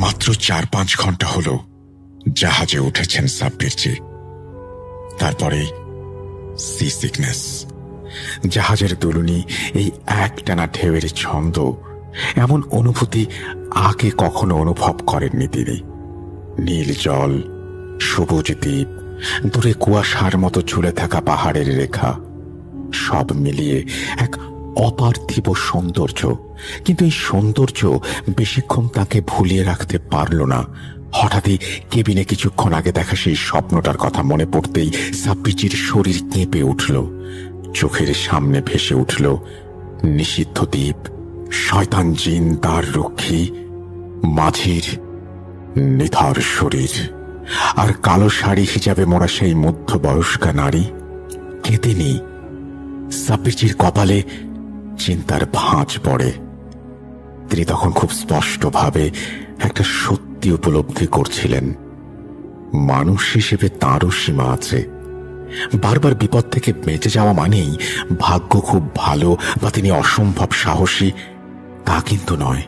মাত্র 4-5 ঘন্টা হলো জাহাজে উঠেছেন সাব্বিরজি। তারপরে সি সিকনেস। জাহাজের দুলুনি এই একটানা ঢেউয়ের ছন্দ, এমন অনুভূতি আগে কখনো অনুভব করেননি তিনি। নীল জল, সবুজ দ্বীপ, দূরে কুয়াশার মতো ঝুলে থাকা পাহাড়ের রেখা, সব মিলিয়ে এক অপার্থিব সৌন্দর্য। কিন্তু এই সৌন্দর্য বেশিক্ষণ তাকে ভুলিয়ে রাখতে পারল না। হঠাৎই কেবিনে কিছুক্ষণ আগে দেখা সেই স্বপ্নটার কথা মনে পড়তেই সাব্বিরজির শরীর কেঁপে উঠল। চোখের সামনে ভেসে উঠল নিষিদ্ধ দ্বীপ, শয়তান জিন তার রক্ষী, মাঝির নিথর শরীর, আর কালো শাড়ি হিজাবে মোড়া সেই মধ্যবয়স্কা নারী। কে তিনি? সাব্বিরজির কপালে চিন্তার ভাঁজ পড়ে। তিনি তখন খুব স্পষ্টভাবে একটা সত্যি উপলব্ধি করছিলেন, মানুষ হিসেবে তাঁরও সীমা আছে। বারবার বিপদ থেকে বেঁচে যাওয়া মানেই ভাগ্য খুব ভালো বা তিনি অসম্ভব সাহসী, তা কিন্তু নয়।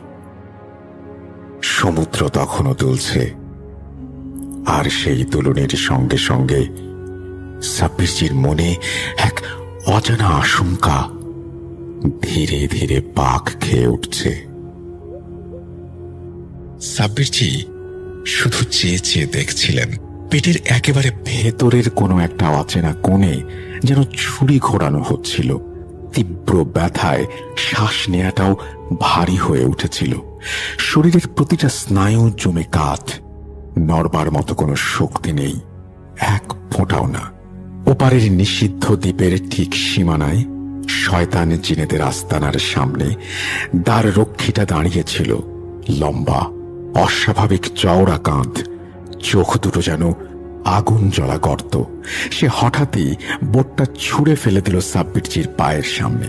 সমুদ্র তখনও দুলছে, আর সেই দুলুনির সঙ্গে সঙ্গে সাব্বিরজির মনে এক অজানা আশঙ্কা ধীরে ধীরে পাক খেয়ে উঠছে। সাব্বিরজি শুধু চেয়ে চেয়ে দেখছিলেন। পেটের একেবারে ভেতরের কোনো একটা অচেনা কোণে যেন ছুরি ঘোরানো হচ্ছিল। তীব্র ব্যথায় শ্বাস নেওয়াটাও ভারী হয়ে উঠেছিল। শরীরের প্রতিটা স্নায়ু জমে কাঠ, নড়বার মতো কোনো শক্তি নেই, এক ফোঁটাও না। ওপারের নিষিদ্ধ দ্বীপের ঠিক সীমানায় শয়তান জিনেদের আস্তানার সামনে দ্বার রক্ষীটা দাঁড়িয়েছিল। লম্বা, অস্বাভাবিক চওড়া কাঁধ, চোখ দুটো যেন আগুন জ্বলা গর্ত। সে হঠাৎই বোটটা ছুঁড়ে ফেলে দিল সাব্বিরজির পায়ের সামনে।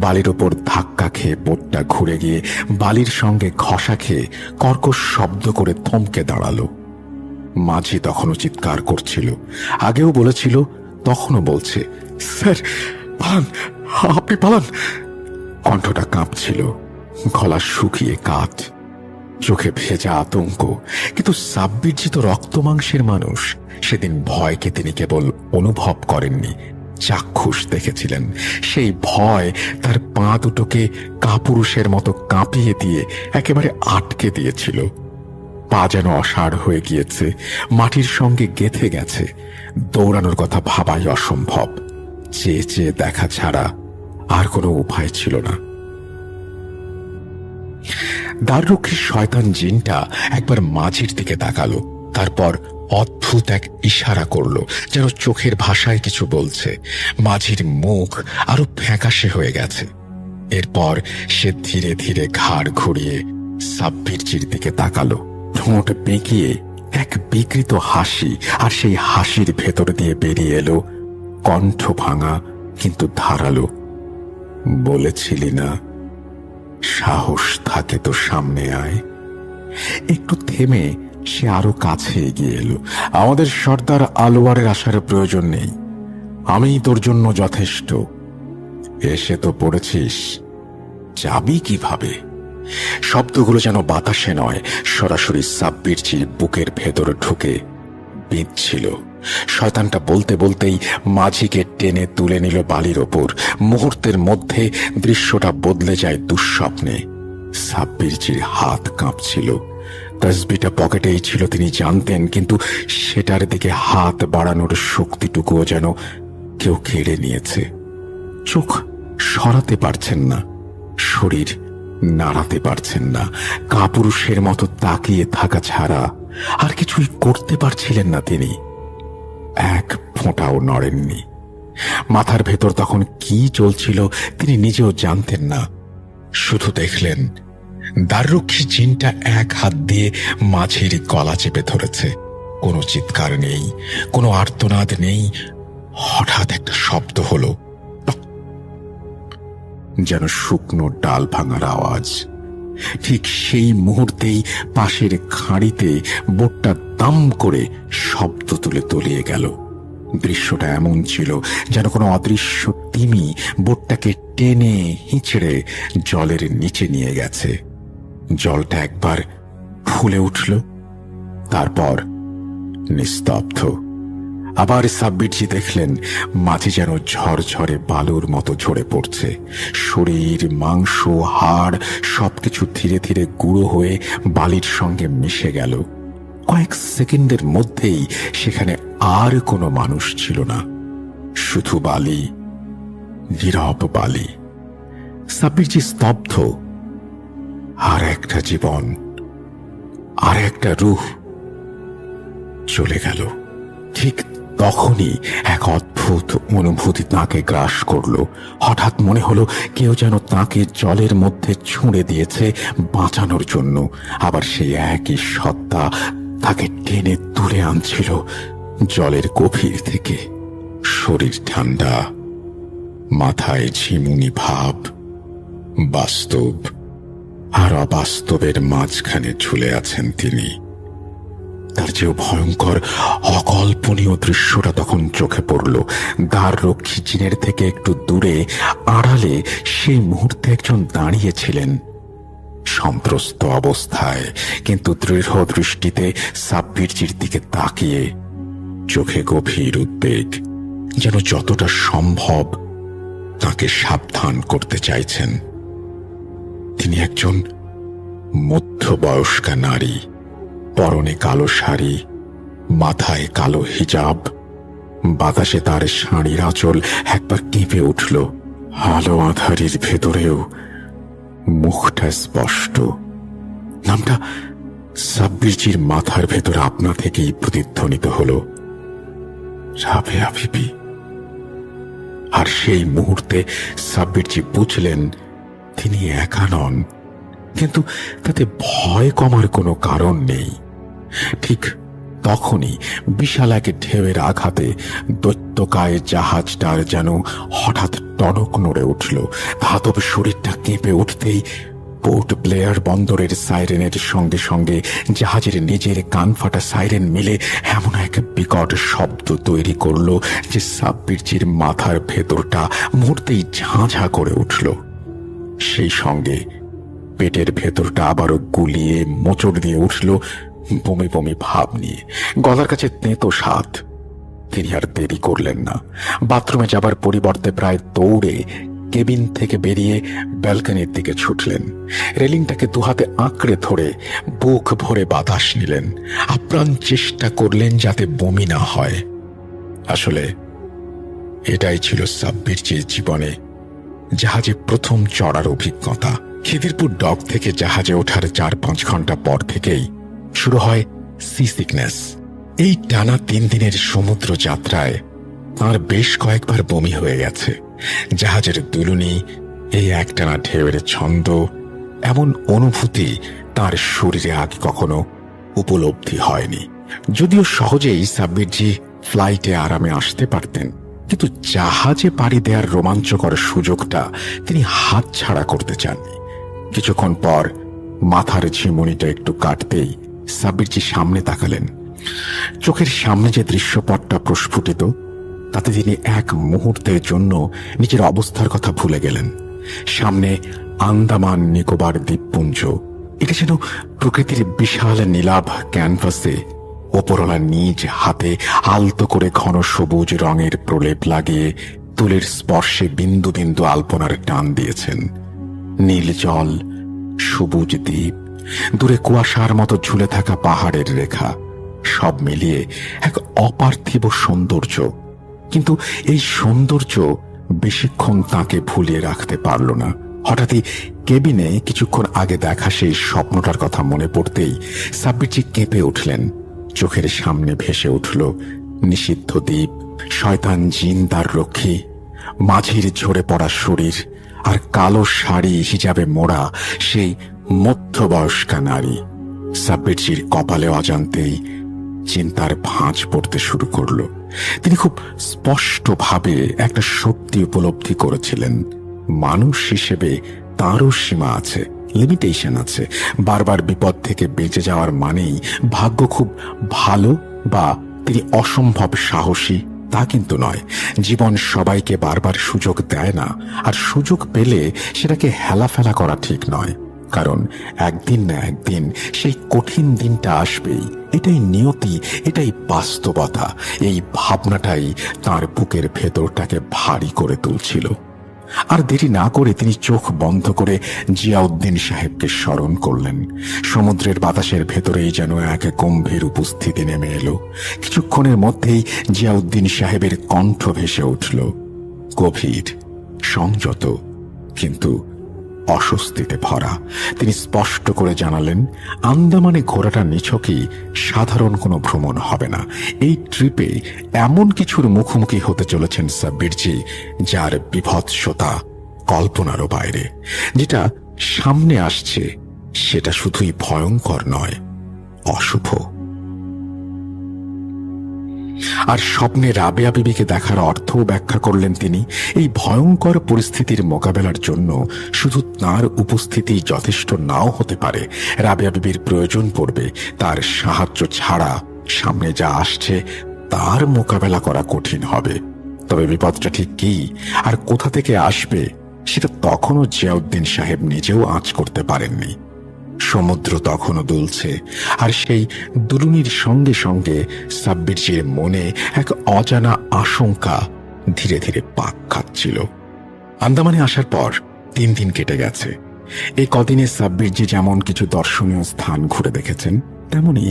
বালির ওপর ধাক্কা খেয়ে বোটটা ঘুরে গিয়ে বালির সঙ্গে ঘষা খেয়ে কর্কশ শব্দ করে থমকে দাঁড়ালো। মাঝি তখনও চিৎকার করছিল, আগেও বলেছিল, তখনও বলছে, স্যার পালান, আপনি পালান। কণ্ঠটা কাঁপছিল, গলা শুকিয়ে কাঠ, চোখে ভেজা আতঙ্ক। কিন্তু সাব্বিরজি তো রক্ত মাংসের মানুষ। সেদিন ভয়কে তিনি কেবল অনুভব করেননি, চাক্ষুষ দেখেছিলেন। সেই ভয় তার পা দুটোকে কাপুরুষের মতো কাঁপিয়ে দিয়ে একেবারে আটকে দিয়েছিল। পা যেন অসাড় হয়ে গিয়েছে, মাটির সঙ্গে গেঁথে গেছে। দৌড়ানোর কথা ভাবাই অসম্ভব। চেয়ে চেয়ে দেখা ছাড়া আর কোনো উপায় ছিল না। দ্বাররক্ষীর শয়তান জিনটা একবার মাঝির দিকে তাকালো, তারপর অদ্ভুত এক ইশারা করলো, যেন চোখের ভাষায় কিছু বলছে। মাঝির মুখ আরো ফ্যাকাশে হয়ে গেছে। এরপর সে ধীরে ধীরে ঘাড় ঘুরিয়ে সাব্বিরজির দিকে তাকালো। ঠোঁট বেঁকিয়ে এক বিকৃত হাসি, আর সেই হাসির ভেতর দিয়ে বেরিয়ে এলো কণ্ঠ ভাঙা কিন্তু ধারালো, বলেছিলি না সাহস থাকে তো সামনে আয়। একটু থেমে সে আরো কাছে এগিয়ে এলো। আমাদের সর্দার আলোয়ারের আসার প্রয়োজন নেই, আমি তোর জন্য যথেষ্ট। এসে তো পড়েছিস, যাবি কিভাবে? শব্দগুলো যেন বাতাসে নয়, সরাসরি সাব্বিরজির বুকের ভেতর ঢুকে বিঁধছিল। শয়তানটা বলতে বলতেই মাঝিকে টেনে তুলে নিল বালির ওপর। মুহূর্তের মধ্যে দৃশ্যটা বদলে যায় দুঃস্বপ্নে। সাব্বিরজির হাত কাঁপছিল। তসবিটা পকেটেই ছিল তিনি জানতেন, কিন্তু সেটার দিকে হাত বাড়ানোর শক্তিটুকুও যেন কেউ কেড়ে নিয়েছে। চোখ সরাতে পারছেন না, শরীর নাড়াতে পারছেন না। কাপুরুষের মতো তাকিয়ে থাকা ছাড়া আর কিছুই করতে পারছিলেন না তিনি। এক ফোঁটাও নড়েননি। মাথার ভেতর তখন কি চলছিল তিনি নিজেও জানতেন না। শুধু দেখলেন দ্বাররক্ষী জিনটা এক হাত দিয়ে মাঝির গলা চেপে ধরেছে। কোনো চিৎকার নেই, কোনো আর্তনাদ নেই। হঠাৎ একটা শব্দ হলো, যেন শুকনো ডাল ভাঙার আওয়াজ। ঠিক সেই মুহূর্তেই পাশের খাঁড়িতে বোটটা দাম করে শব্দ তুলে তলিয়ে গেল। দৃশ্যটা এমন ছিল যেন কোনো অদৃশ্য তিমি বোটটাকে টেনে হিঁচড়ে জলের নিচে নিয়ে গেছে। জলটা একবার ফুলে উঠল, তারপর নিস্তব্ধ। আবার সাব্বিরজি দেখলেন মাঝে যেন ঝরঝরে বালুর মতো ঝরে পড়ছে। শরীর, মাংস, হাড় সবকিছু ধীরে ধীরে গুঁড়ো হয়ে বালির সঙ্গে মিশে গেল। কয়েক সেকেন্ডের মধ্যেই সেখানে আর কোনো মানুষ ছিল না, শুধু বালি, নীরব বালি। সাব্বিরজি স্তব্ধ। আর একটা জীবন, আর একটা রূহ চলে গেল। ঠিক তখনই এক অদ্ভুত অনুভূতি তাকে গ্রাস করলো। হঠাৎ মনে হলো কেউ যেন তাকে জলের মধ্যে ছুঁড়ে দিয়েছে বাঁচানোর জন্য। আবার সেই একই সত্তা তাকে টেনে তুলে আনছিল জলের গভীর থেকে। শরীর ঠান্ডা, মাথায় ঝিমুনি ভাব। বাস্তব আর অবাস্তবের মাঝখানে ঝুলে আছেন তিনি। তার চেয়েও ভয়ঙ্কর অকল্পনীয় দৃশ্যটা তখন চোখে পড়ল। দ্বাররক্ষী জিনের থেকে একটু দূরে আড়ালে সেই মুহূর্তে একজন দাঁড়িয়েছিলেন, সন্ত্রস্ত অবস্থায় কিন্তু দৃঢ় দৃষ্টিতে সাব্বিরজির দিকে তাকিয়ে, চোখে গভীর উদ্বেগ, যেন যতটা সম্ভব তাকে সাবধান করতে চাইছেন। তিনি একজন মধ্যবয়স্কা নারী, পরনে কালো শাড়ি, মাথায় কালো হিজাব। বাতাসে তার শাড়ির আঁচল একবার কেঁপে উঠল। আলো আঁধারির ভেতরেও মুখটা স্পষ্ট। নামটা সাব্বিরজির মাথার ভেতরে আপনা থেকেই প্রতিধ্বনিত হল, রাবেয়া বিবি। আর সেই মুহূর্তে সাব্বিরজি বুঝলেন তিনি একা নন, কিন্তু তাতে ভয় কমার কোনো কারণ নেই। ঠিক তখনই বিশাল এক ঢেউয়ের আঘাতে দৈত্যকায় জাহাজটার যেন হঠাৎ টনক নড়ে উঠল। ধাতব শরীরটা কেঁপে উঠতেই পোর্ট ব্লেয়ার বন্দরের সাইরেনের সঙ্গে সঙ্গে জাহাজের নিজের কানফাটা সাইরেন মিলে এমন এক বিকট শব্দ তৈরি করল যে সাব্বিরজির মাথার ভেতরটা মুহূর্তেই ঝাঁঝা করে উঠল। সেই সঙ্গে পেটের ভেতরটা আবারও গুলিয়ে মোচড় দিয়ে উঠল বমি বমি ভাব নিয়ে, গলার কাছে তেঁতো স্বাদ। তিনি আর দেরি করলেন না। বাথরুমে যাবার পরিবর্তে প্রায় দৌড়ে কেবিন থেকে বেরিয়ে ব্যালকনির দিকে ছুটলেন। রেলিংটাকে দুহাতে আঁকড়ে ধরে বুক ভরে বাতাস নিলেন। আপ্রাণ চেষ্টা করলেন যাতে বমি না হয়। আসলে এটাই ছিল সাব্বিরজির জীবনে জাহাজে প্রথম চড়ার অভিজ্ঞতা। খিদিরপুর ডক থেকে জাহাজে ওঠার 4-5 ঘন্টা পর থেকেই শুরু হয় সি সিকনেস। এই টানা 3 দিনের সমুদ্র যাত্রায় তাঁর বেশ কয়েকবার বমি হয়ে গেছে। জাহাজের দুলুনি, এই একটানা ঢেউয়ের ছন্দ, এমন অনুভূতি তার শরীরে আগে কখনো উপলব্ধি হয়নি। যদিও সহজেই সাব্বিরজি ফ্লাইটে আরামে আসতে পারতেন, কিন্তু জাহাজে পাড়ি দেওয়ার রোমাঞ্চকর সুযোগটা তিনি হাতছাড়া করতে চাননি। কিছুক্ষণ পর মাথার ঝিমুনিটা একটু কাটতেই সাব্বিরজি সামনে তাকালেন। চোখের সামনে যে দৃশ্যপটটা প্রস্ফুটিত, তাতে তিনি এক মুহূর্তের জন্য নিজের অবস্থার কথা ভুলে গেলেন। সামনে আন্দামান নিকোবর দ্বীপপুঞ্জ। এটা যেন প্রকৃতির বিশাল নীলাভ ক্যানভাসে ওপরওয়ালা নিজ হাতে আলতো করে ঘন সবুজ রঙের প্রলেপ লাগিয়ে তুলির স্পর্শে বিন্দু বিন্দু আলপনার টান দিয়েছেন। নীল জল, সবুজ দ্বীপ, দূরে কুয়াশার মতো ঝুলে থাকা পাহাড়ের রেখা, সব মিলিয়ে এক অপার্থিব সৌন্দর্য। কিন্তু এই সৌন্দর্য বেশিক্ষণ তাকে ভুলিয়ে রাখতে পারল না। হঠাৎই কেবিনে কিছুক্ষণ আগে দেখা সেই স্বপ্নটার কথা মনে পড়তেই সাব্বিরজি কেঁপে উঠলেন। চোখের সামনে ভেসে উঠল নিষিদ্ধ দ্বীপ, শয়তান জিন তার রক্ষী, মাঝির ঝরে পড়া শরীর, আর কালো শাড়ি হিজাবে মোড়া সেই মধ্যবয়স্কা নারী। সাব্বিরজির কপালে অজান্তেই চিন্তার ভাঁজ পড়তে শুরু করল। তিনি খুব স্পষ্টভাবে একটা সত্যি উপলব্ধি করেছিলেন, মানুষ হিসেবে তাঁরও সীমা আছে, লিমিটেশন আছে। বারবার বিপদ থেকে বেঁচে যাওয়ার মানেই ভাগ্য খুব ভালো বা তিনি অসম্ভব সাহসী, তা কিন্তু নয়। জীবন সবাইকে বারবার সুযোগ দেয় না, আর সুযোগ পেলে সেটাকে হেলাফেলা করা ঠিক নয়। কারণ একদিন না একদিন সেই কঠিন দিনটা আসবেই। এটাই নিয়তি, এটাই বাস্তবতা। এই ভাবনাটাই তার বুকের ভেতরটাকে ভারী করে তুলছিল। আর দেরি না করে তিনি চোখ বন্ধ করে জিয়াউদ্দিন সাহেবকে স্মরণ করলেন। সমুদ্রের বাতাসের ভেতরেই যেন এক গম্ভীর উপস্থিতি নেমে এলো। কিছুক্ষণের মধ্যেই জিয়াউদ্দিন সাহেবের কণ্ঠ ভেসে উঠল, গভীর, সংযত, কিন্তু অস্বস্তিতে ভরা। তিনি স্পষ্ট করে জানালেন, আন্দামানে ঘোরাটা নিছকই সাধারণ কোনো ভ্রমণ হবে না। এই ট্রিপে এমন কিছুর মুখোমুখি হতে চলেছেন সাব্বিরজি যার বিভৎসতা কল্পনারও বাইরে। যেটা সামনে আসছে সেটা শুধুই ভয়ঙ্কর নয়, অশুভ। আর স্বপ্নে রাবেয়া বিবিকে দেখার অর্থও ব্যাখ্যা করলেন তিনি। এই ভয়ঙ্কর পরিস্থিতির মোকাবেলার জন্য শুধু তাঁর উপস্থিতি যথেষ্ট নাও হতে পারে। রাবেয়া বিবির প্রয়োজন পড়বে। তার সাহায্য ছাড়া সামনে যা আসছে তার মোকাবেলা করা কঠিন হবে। তবে বিপদটা ঠিক কি আর কোথা থেকে আসবে সেটা তখনও জিয়াউদ্দিন সাহেব নিজেও আঁচ করতে পারেননি। সমুদ্র তখনও দুলছে, আর সেই দুলুনির সঙ্গে সঙ্গে সাব্বিরজির মনে এক অজানা আশঙ্কা ধীরে ধীরে পাক খাচ্ছিল। আন্দামানে আসার পর 3 দিন কেটে গেছে। এই কদিনে সাব্বিরজি যেমন কিছু দর্শনীয় স্থান ঘুরে দেখেছেন, তেমনি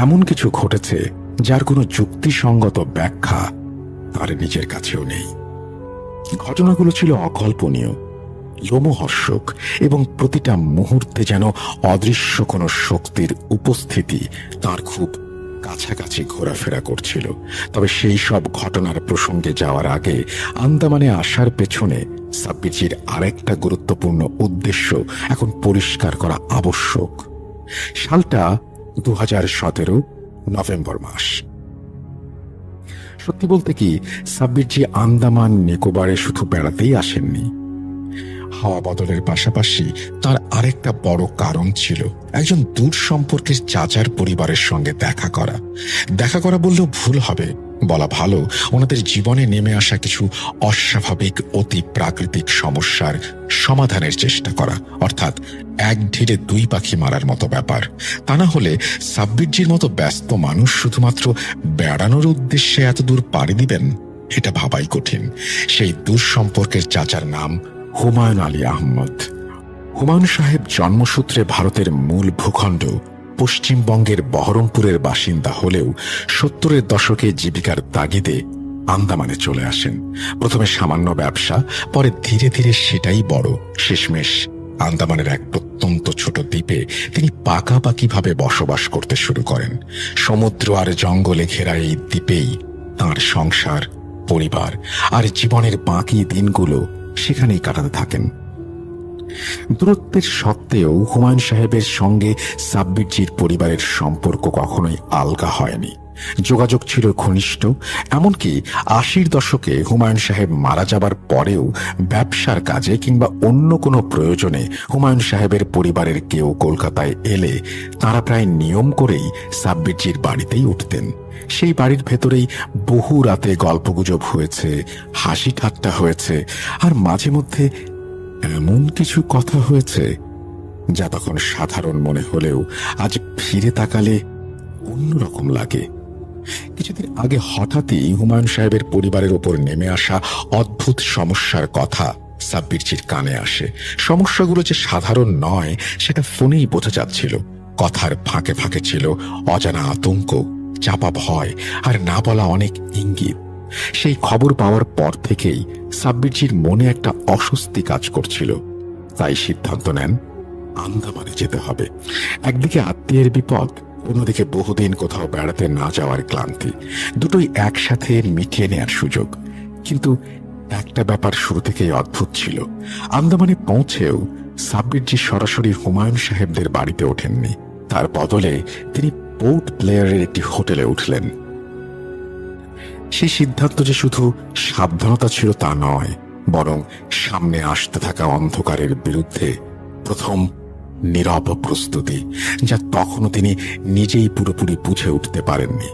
এমন কিছু ঘটেছে যার কোনো যুক্তিসঙ্গত ব্যাখ্যা তার নিজের কাছেও নেই। ঘটনাগুলো ছিল অকল্পনীয়, লোমহর্ষক, এবং প্রতিটা মুহূর্তে যেন অদৃশ্য কোনো শক্তির উপস্থিতি তার খুব কাছাকাছি ঘোরাফেরা করছিল। তবে সেই সব ঘটনার প্রসঙ্গে যাওয়ার আগে আন্দামানে আসার পেছনে সাব্বিরজির আরেকটা গুরুত্বপূর্ণ উদ্দেশ্য এখন পরিষ্কার করা আবশ্যক। সালটা 2017 নভেম্বর মাস। সত্যি বলতে কি, সাব্বিরজি আন্দামান নিকোবরে শুধু বেড়াতেই আসেননি। হাওয়া বদলের পাশাপাশি তার আরেকটা বড় কারণ ছিল একজন দূর সম্পর্কের চাচার পরিবারের সঙ্গে দেখা করা বললেও ভুল হবে, বলা ভালো ওনাদের জীবনে নেমে আসা কিছু অস্বাভাবিক অতি প্রাকৃতিক সমস্যার সমাধানের চেষ্টা করা। অর্থাৎ এক ঢিলে 2 পাখি মারার মতো ব্যাপার। তা না হলে সাব্বিরজির মতো ব্যস্ত মানুষ শুধুমাত্র বেড়ানোর উদ্দেশ্যে এত দূর পাড়ি দিবেন, এটা ভাবাই কঠিন। সেই দূর সম্পর্কের চাচার নাম হুমায়ুন আলী আহমদ। হুমায়ুন সাহেব জন্মসূত্রে ভারতের মূল ভূখণ্ড পশ্চিমবঙ্গের বহরমপুরের বাসিন্দা হলেও 70-এর দশকে জীবিকার তাগিদে আন্দামানে চলে আসেন। প্রথমে সামান্য ব্যবসা, পরে ধীরে ধীরে সেটাই বড়। শেষমেশ আন্দামানের এক প্রত্যন্ত ছোট দ্বীপে তিনি পাকাপাকিভাবে বসবাস করতে শুরু করেন। সমুদ্র আর জঙ্গলে ঘেরা এই দ্বীপেই তাঁর সংসার, পরিবার আর জীবনের বাকি দিনগুলো সেখানেই কাটাতে থাকেন। দূরত্বের সত্ত্বেও হুমায়ুন সাহেবের সঙ্গে সাব্বিরজির পরিবারের সম্পর্ক কখনোই আলগা হয়নি। যোগাযোগ ছিল ঘনিষ্ঠ। এমনকি 80-র দশকে হুমায়ুন সাহেব মারা যাবার পরেও ব্যবসার কাজে কিংবা অন্য কোনো প্রয়োজনে হুমায়ুন সাহেবের পরিবারের কেউ কলকাতায় এলে তারা প্রায় নিয়ম করেই সাব্বিরজির বাড়িতেই উঠতেন। সেই বাড়ির ভেতরেই বহু রাতে গল্পগুজব হয়েছে, হাসি ঠাট্টা হয়েছে, আর মাঝে মধ্যে এমন কিছু কথা হয়েছে যা তখন সাধারণ মনে হলেও আজ ফিরে তাকালে অন্যরকম লাগে। কিছুদিন আগে হঠাৎই হুমায়ুন সাহেবের পরিবারের ওপর নেমে আসা অদ্ভুত সমস্যার কথা সাব্বিরজির কানে আসে। সমস্যাগুলো যে সাধারণ নয় সেটা ফোনেই বোঝা যাচ্ছিল। কথার ফাঁকে ফাঁকে ছিল অজানা আতঙ্ক, চাপা ভয় আর না বলা অনেক ইঙ্গিত। সেই খবর পাওয়ার পর থেকেই সাব্বিরজির মনে একটা অস্বস্তি কাজ করছিল। তাই সিদ্ধান্ত নেন আন্দামানে যেতে হবে। একদিকে আত্মীয়ের বিপদ, অন্যদিকে বহুদিন কোথাও বেড়াতে না যাওয়ার ক্লান্তি, দুটোই একসাথে মিটিয়ে নেয়ার সুযোগ। কিন্তু একটা ব্যাপার শুরু থেকেই অদ্ভুত ছিল। আন্দামানে পৌঁছেও সাব্বিরজি সরাসরি হুমায়ুন সাহেবদের বাড়িতে ওঠেননি। তার বদলে তিনি পোর্ট ব্লেয়ারের একটি হোটেলে উঠলেন। সেই সিদ্ধান্ত যে শুধু সাবধানতা ছিল তা নয়, বরং সামনে আসতে থাকা অন্ধকারের বিরুদ্ধে প্রথম নীরব প্রস্তুতি, যা তখনও তিনি নিজেই পুরোপুরি বুঝে উঠতে পারেননি।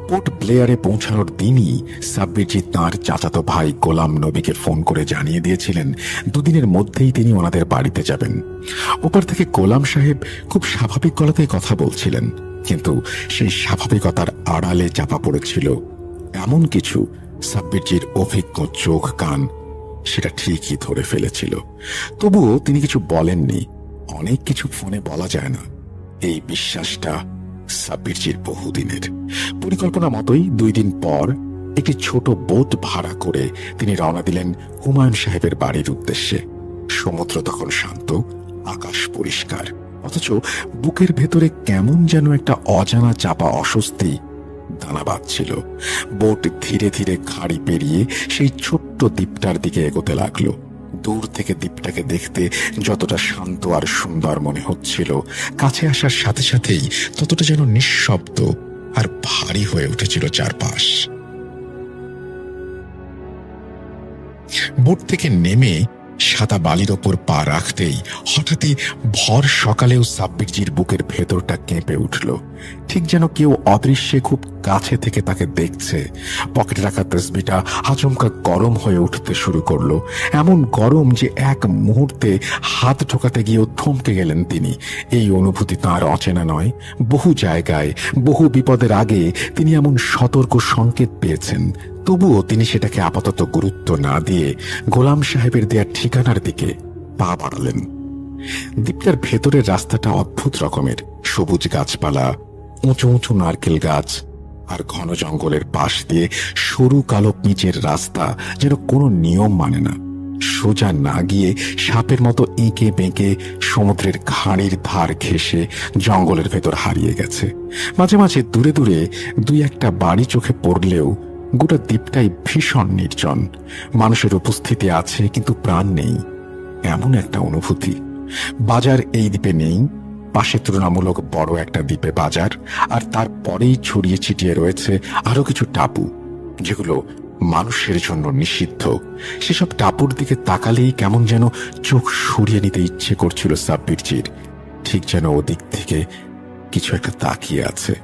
পোর্ট ব্লেয়ারে পৌঁছানোর দিনই সাব্বিরজি তাঁর চাচাতো ভাই গোলাম নবীকে ফোন করে জানিয়ে দিয়েছিলেন দুদিনের মধ্যেই তিনি ওনাদের বাড়িতে যাবেন। ওপার থেকে গোলাম সাহেব খুব স্বাভাবিক গলাতেই কথা বলছিলেন, কিন্তু সেই স্বাভাবিকতার আড়ালে চাপা পড়েছিল এমন কিছু সাব্বিরজির অভিজ্ঞ চোখ কান সেটা ঠিকই ধরে ফেলেছিল। তবুও তিনি কিছু বলেননি। অনেক কিছু ফোনে বলা যায় না, এই বিশ্বাসটা সাব্বিরজির বহুদিনের। পরিকল্পনা মতোই 2 দিন পর একটি ছোট বোট ভাড়া করে তিনি রওনা দিলেন হুমায়ুন সাহেবের বাড়ির উদ্দেশ্যে। সমুদ্র তখন শান্ত, আকাশ পরিষ্কার, অথচ বুকের ভেতরে কেমন যেন একটা অজানা চাপা অস্বস্তি দানা বাঁধছিল। বোট ধীরে ধীরে খাড়ি পেরিয়ে সেই ছোট্ট দ্বীপটার দিকে এগোতে লাগলো। দূর থেকে দ্বীপটাকে দেখতে যতটা শান্ত আর সুন্দর মনে হচ্ছিল, কাছে আসার সাথে সাথেই ততটা যেন নিঃশব্দ আর ভারী হয়ে উঠেছিল চারপাশ। বোট থেকে নেমে সাদা বালির ওপর পা রাখতেই হঠাৎই ভর সকালেও সাব্বিরজির বুকের ভেতরটা কেঁপে উঠল, ঠিক যেন কেউ অদৃশ্যে খুব কাছে থেকে তাকে দেখছে। পকেটে রাখা তসবিটা আচমকা গরম হয়ে উঠতে শুরু করলো, এমন গরম যে এক মুহূর্তে হাত ঢোকাতে গিয়েও থমকে গেলেন তিনি। এই অনুভূতি তাঁর অচেনা নয়। বহু জায়গায় বহু বিপদের আগে তিনি এমন সতর্ক সংকেত পেয়েছেন, তবুও তিনি সেটাকে আপাতত গুরুত্ব না দিয়ে গোলাম সাহেবের দেয়া ঠিকানার দিকে পা বাড়ালেন। দ্বীপটার ভেতরের রাস্তাটা অদ্ভুত রকমের, সবুজ গাছপালা, উঁচু উঁচু নারকেল গাছ আর ঘন জঙ্গলের পাশ দিয়ে সরু কালো পিচের রাস্তা যেন কোনো নিয়ম মানে না। সোজা না গিয়ে সাপের মতো এঁকে বেঁকে সমুদ্রের খাঁড়ির ধার ঘেঁষে জঙ্গলের ভেতর হারিয়ে গেছে। মাঝে মাঝে দূরে দূরে 2-1টা বাড়ি চোখে পড়লেও গোটা দ্বীপটাই ভীষণ নির্জন। মানুষের উপস্থিতি আছে কিন্তু প্রাণ নেই, এমন একটা অনুভূতি। বাজার এই দ্বীপে নেই, পাশে তুলনামূলক বড় একটা দ্বীপে বাজার, আর তারপরেই ছড়িয়ে ছিটিয়ে রয়েছে আরো কিছু টাপু যেগুলো মানুষের জন্য নিষিদ্ধ। সেসব টাপুর দিকে তাকালেই কেমন যেন চোখ সরিয়ে নিতে ইচ্ছে করছিল সাব্বিরজির, ঠিক যেন ওদিক থেকে কিছু একটা তাকিয়ে আছে।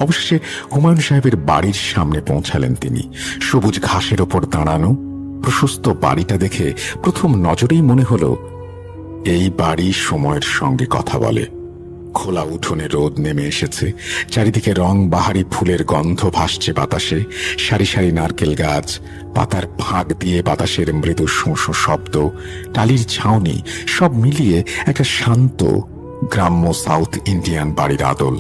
অবশেষে হুমায়ুন সাহেবের বাড়ির সামনে পৌঁছালেন তিনি। সবুজ ঘাসের ওপর দাঁড়ানো প্রশস্ত বাড়িটা দেখে প্রথম নজরেই মনে হলো এই বাড়ি সময়ের সঙ্গে কথা বলে। খোলা উঠোনে রোদ নেমে এসেছে, চারিদিকে রং বাহারি ফুলের গন্ধ ভাসছে বাতাসে। সারি সারি নারকেল গাছ, পাতার ফাঁক দিয়ে বাতাসের মৃদু শোঁ শব্দ, টালির ছাউনি, সব মিলিয়ে একটা শান্ত গ্রাম্য সাউথ ইন্ডিয়ান বাড়ির আদল।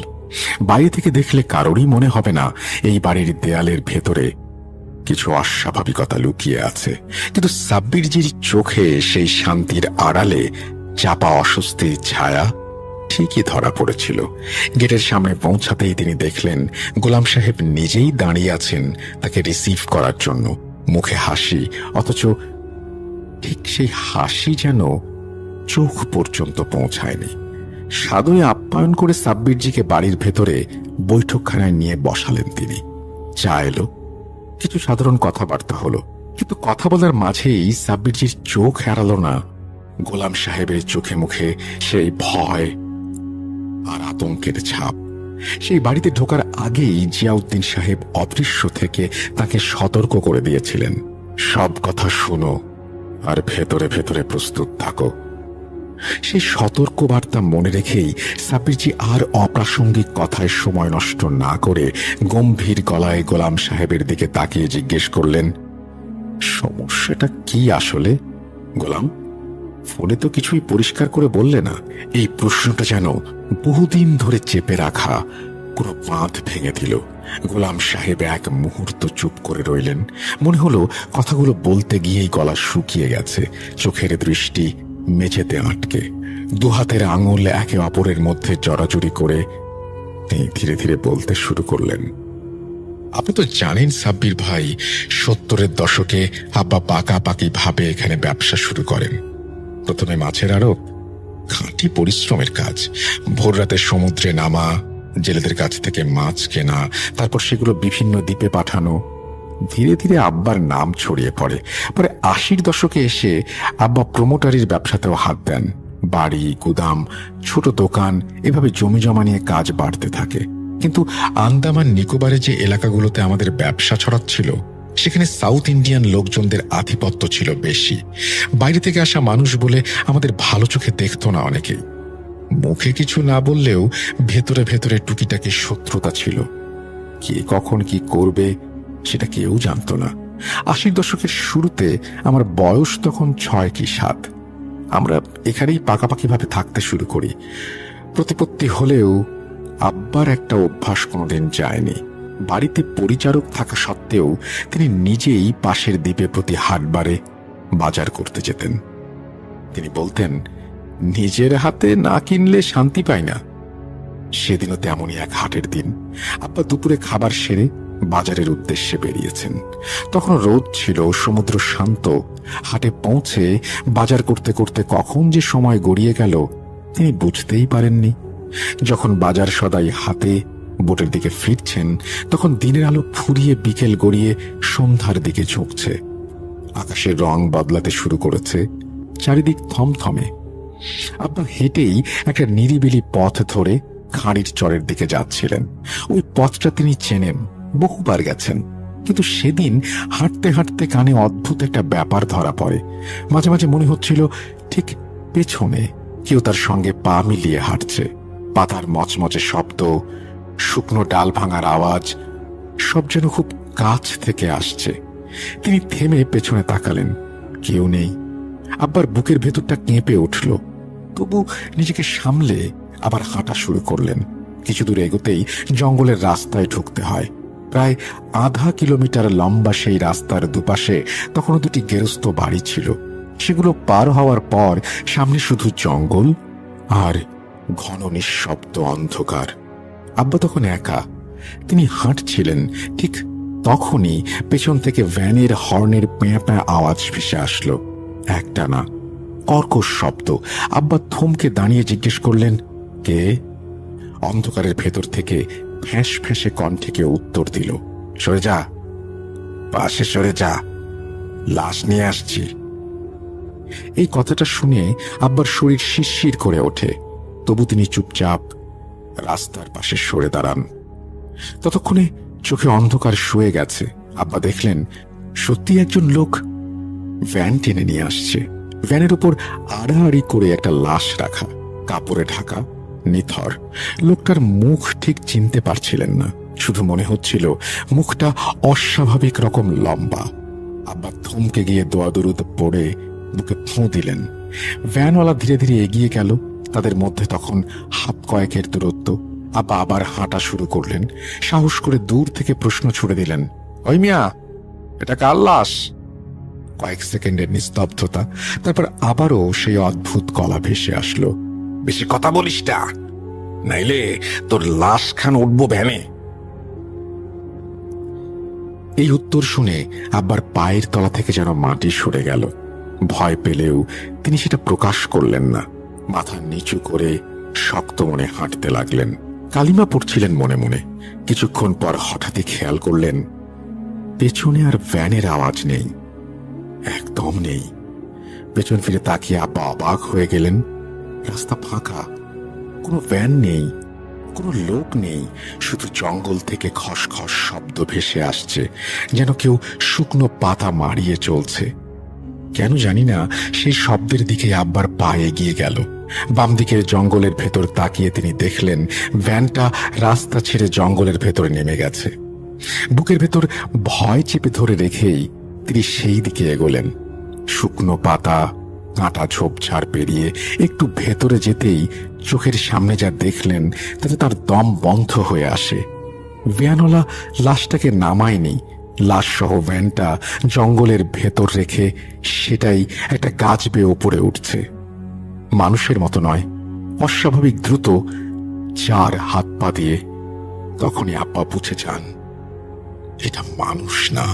বাইরে থেকে দেখলে কারোরই মনে হবে না এই বাড়ির দেয়ালের ভেতরে কিছু অস্বাভাবিকতা লুকিয়ে আছে, কিন্তু সাব্বিরজির চোখে সেই শান্তির আড়ালে চাপা অস্বস্তির ছায়া ঠিকই ধরা পড়েছিল। গেটের সামনে পৌঁছাতেই তিনি দেখলেন গোলাম সাহেব নিজেই দাঁড়িয়ে আছেন তাকে রিসিভ করার জন্য। মুখে হাসি, অথচ ঠিক সেই হাসি যেন চোখ পর্যন্ত পৌঁছায়নি। সাদরে আপ্যায়ন করে সাব্বিরজিকে বাড়ির ভেতরে বৈঠকখানায় নিয়ে বসালেন তিনি। চা এলো, কিছু সাধারণ কথাবার্তা হলো, কিন্তু কথা বলার মাঝেই সাব্বিরজির চোখ এড়াল না গোলাম সাহেবের চোখে মুখে সেই ভয় আর আতঙ্কের ছাপ। সেই বাড়িতে ঢোকার আগেই জিয়াউদ্দিন সাহেব অদৃশ্য থেকে তাকে সতর্ক করে দিয়েছিলেন, সব কথা শোনো আর ভেতরে ভেতরে প্রস্তুত থাকো। সেই সতর্ক বার্তা মনে রেখেই সাব্বিরজি আর অপ্রাসঙ্গিক কথায় সময় নষ্ট না করে গম্ভীর গলায় গোলাম সাহেবের দিকে তাকিয়ে জিজ্ঞেস করলেন, সমস্যাটা কি আসলে গোলাম? ফোনে তো কিছুই পরিষ্কার করে বললে না। এই প্রশ্নটা যেন বহুদিন ধরে চেপে রাখা কোনো বাঁধ ভেঙে দিল। গোলাম সাহেব এক মুহূর্ত চুপ করে রইলেন। মনে হলো কথাগুলো বলতে গিয়েই গলা শুকিয়ে গেছে। চোখের দৃষ্টি মেঝেতে আটকে, দুহাতের আঙুল একে অপরের মধ্যে জড়াজড়ি করে তিনি ধীরে ধীরে বলতে শুরু করলেন, আপনি তো জানেন সাব্বির ভাই, 70-এর দশকে আব্বা পাকাপাকি ভাবে এখানে ব্যবসা শুরু করেন। প্রথমে মাছের আড়ত, খাঁটি পরিশ্রমের কাজ। ভোর রাতে সমুদ্রে নামা, জেলেদের কাছ থেকে মাছ কেনা, তারপর সেগুলো বিভিন্ন দ্বীপে পাঠানো। ধীরে ধীরে আব্বার নাম ছড়িয়ে পড়ে। পরে 80-র দশকে এসে আব্বা প্রমোটারির ব্যবসাতেও হাত দেন। বাড়ি, গুদাম, ছোট দোকান, এভাবে জমি জমা নিয়ে কাজ বাড়তে থাকে। কিন্তু আন্দামান নিকোবরে যে এলাকাগুলোতে আমাদের ব্যবসা ছড়াচ্ছিল, সেখানে সাউথ ইন্ডিয়ান লোকজনদের আধিপত্য ছিল বেশি। বাইরে থেকে আসা মানুষ বলে আমাদের ভালো চোখে দেখত না অনেকেই। মুখে কিছু না বললেও ভেতরে ভেতরে টুকিটাকি শত্রুতা ছিল। কে কখন কি করবে সেটা কেউ জানত না। 80 দশকের শুরুতে আমার বয়স তখন 6 কি 7। আমরা এখানেই পাকাপাকিভাবে থাকতে শুরু করি। প্রতিপত্তি হলেও আব্বার একটা অভ্যাস কোনোদিন যায়নি। বাড়িতে পরিচারক থাকা সত্ত্বেও তিনি নিজেই পাশের দ্বীপে প্রতি হাটবারে বাজার করতে যেতেন। তিনি বলতেন, নিজের হাতে না কিনলে শান্তি পায় না। সেদিনও তেমনই এক হাটের দিন। আব্বা দুপুরে খাবার সেরে বাজারের উদ্দেশ্যে বেরিয়েছেন। তখন রোদ ছিল, সমুদ্র শান্ত। হাটে পৌঁছে বাজার করতে করতে কখন যে সময় গড়িয়ে গেল তিনি বুঝতেই পারেননি। যখন বাজার সদাই হাতে বোটের দিকে ফিরছেন, তখন দিনের আলো ফুরিয়ে বিকেল গড়িয়ে সন্ধ্যার দিকে ঝুঁকছে। আকাশের রং বদলাতে শুরু করেছে, চারিদিক থমথমে। আব্বা হেঁটেই একটা নিরিবিলি পথ ধরে খাঁড়ির চরের দিকে যাচ্ছিলেন। ওই পথটা তিনি চেনেন, বহুবার গেছেন। কিন্তু সেদিন হাঁটতে হাঁটতে কানে অদ্ভুত একটা ব্যাপার ধরা পড়ে। মাঝে মাঝে মনে হচ্ছিল ঠিক পেছনে কেউ তার সঙ্গে পা মিলিয়ে হাঁটছে। পাতার মচমচে শব্দ, শুকনো ডাল ভাঙার আওয়াজ, সব যেন খুব কাছ থেকে আসছে। তিনি থেমে পেছনে তাকালেন, কেউ নেই। আব্বার বুকের ভেতরটা কেঁপে উঠল। তবু নিজেকে সামলে আবার হাঁটা শুরু করলেন। কিছু দূর এগোতেই জঙ্গলের রাস্তায় ঢুকতে হয়। প্রায় আধা কিলোমিটার লম্বা সেই রাস্তার দুপাশে তখনও দুটি গেরস্ত বাড়ি ছিল। সেগুলো পার হওয়ার পর সামনে শুধু জঙ্গল আর ঘন নিঃশব্দ অন্ধকার। আব্বা তখন একা। তিনি হাঁটছিলেন। ঠিক তখনই পেছন থেকে ভ্যানের হর্নের প্যাঁ প্যাঁ আওয়াজ ভেসে আসলো। একটা না, কর্কশ শব্দ। আব্বা থমকে দাঁড়িয়ে জিজ্ঞেস করলেন, কে? অন্ধকারের ভেতর থেকে ফ্যাঁস ফ্যাঁসে কণ্ঠে কেউ উত্তর দিল, সরে যা, পাশে সরে যা, লাশ নিয়ে আসছি। এই কথাটা শুনে আব্বার শরীর শিরশির করে ওঠে। তবু তিনি চুপচাপ রাস্তার পাশে সরে দাঁড়ান। ততক্ষণে চোখে অন্ধকার শুয়ে গেছে। আব্বা দেখলেন সত্যি একজন লোক ভ্যান টেনে নিয়ে আসছে। ভ্যানের উপর আড়াআড়ি করে একটা লাশ রাখা, কাপড়ে ঢাকা, নিথর। লোকটার মুখ ঠিক চিনতে পারছিলেন না, শুধু মনে হচ্ছিল মুখটা অস্বাভাবিক রকম লম্বা। আব্বা থমকে গিয়ে দোয়া দরুদ পড়ে বুকে ফোঁ দিলেন। ভ্যানওয়ালা ধীরে ধীরে এগিয়ে গেল। তাদের মধ্যে তখন হাত কয়েকের দূরত্ব। আব্বা আবার হাঁটা শুরু করলেন। সাহস করে দূর থেকে প্রশ্ন ছুড়ে দিলেন, ওই মিয়া, এটা কার লাশ? কয়েক সেকেন্ডের নিস্তব্ধতা, তারপর আবারও সেই অদ্ভুত গলা ভেসে আসলো, বেশি কথা বলিস না, নাইলে তোর লাশ খান উঠবো ভ্যানে। এই উত্তর শুনে আব্বার পায়ের তলা থেকে যেন মাটি সরে গেল। ভয় পেলেও তিনি সেটা প্রকাশ করলেন না। মাথা নিচু করে শক্ত মনে হাঁটতে লাগলেন। কালিমা পড়ছিলেন মনে মনে। কিছুক্ষণ পর হঠাৎই খেয়াল করলেন পেছনে আর ভ্যানের আওয়াজ নেই, একদম নেই। পেছন ফিরে তাকিয়ে আব্বা অবাক হয়ে গেলেন। রাস্তা ফাঁকা, কোনো ভ্যান নেই, কোনো লোক নেই। শুধু জঙ্গল থেকে খসখস শব্দ ভেসে আসছে, যেন কেউ শুকনো পাতা মারিয়ে চলছে। কেন জানি না সেই শব্দের দিকে আব্বার পা এগিয়ে গেল। বাম দিকের জঙ্গলের ভেতর তাকিয়ে তিনি দেখলেন ভ্যানটা রাস্তা ছেড়ে জঙ্গলের ভেতরে নেমে গেছে। বুকের ভেতর ভয় চেপে ধরে রেখেই তিনি সেই দিকে এগোলেন। শুকনো পাতা, কাঁটা ঝোপঝাড় পেরিয়ে একটু ভেতরে যেতেই চোখের সামনে যা দেখলেন তাতে তার দম বন্ধ হয়ে আসে। ভ্যানওয়ালা লাশটাকে নামায়নি। লাশ সহ ভ্যানটা জঙ্গলের ভেতর রেখে সেটাই একটা গাছ বেয়ে ওপরে উঠছে। মানুষের মতো নয়, অস্বাভাবিক দ্রুত, 4 হাত পা দিয়ে। তখনই আব্বা বুঝে যান এটা মানুষ না।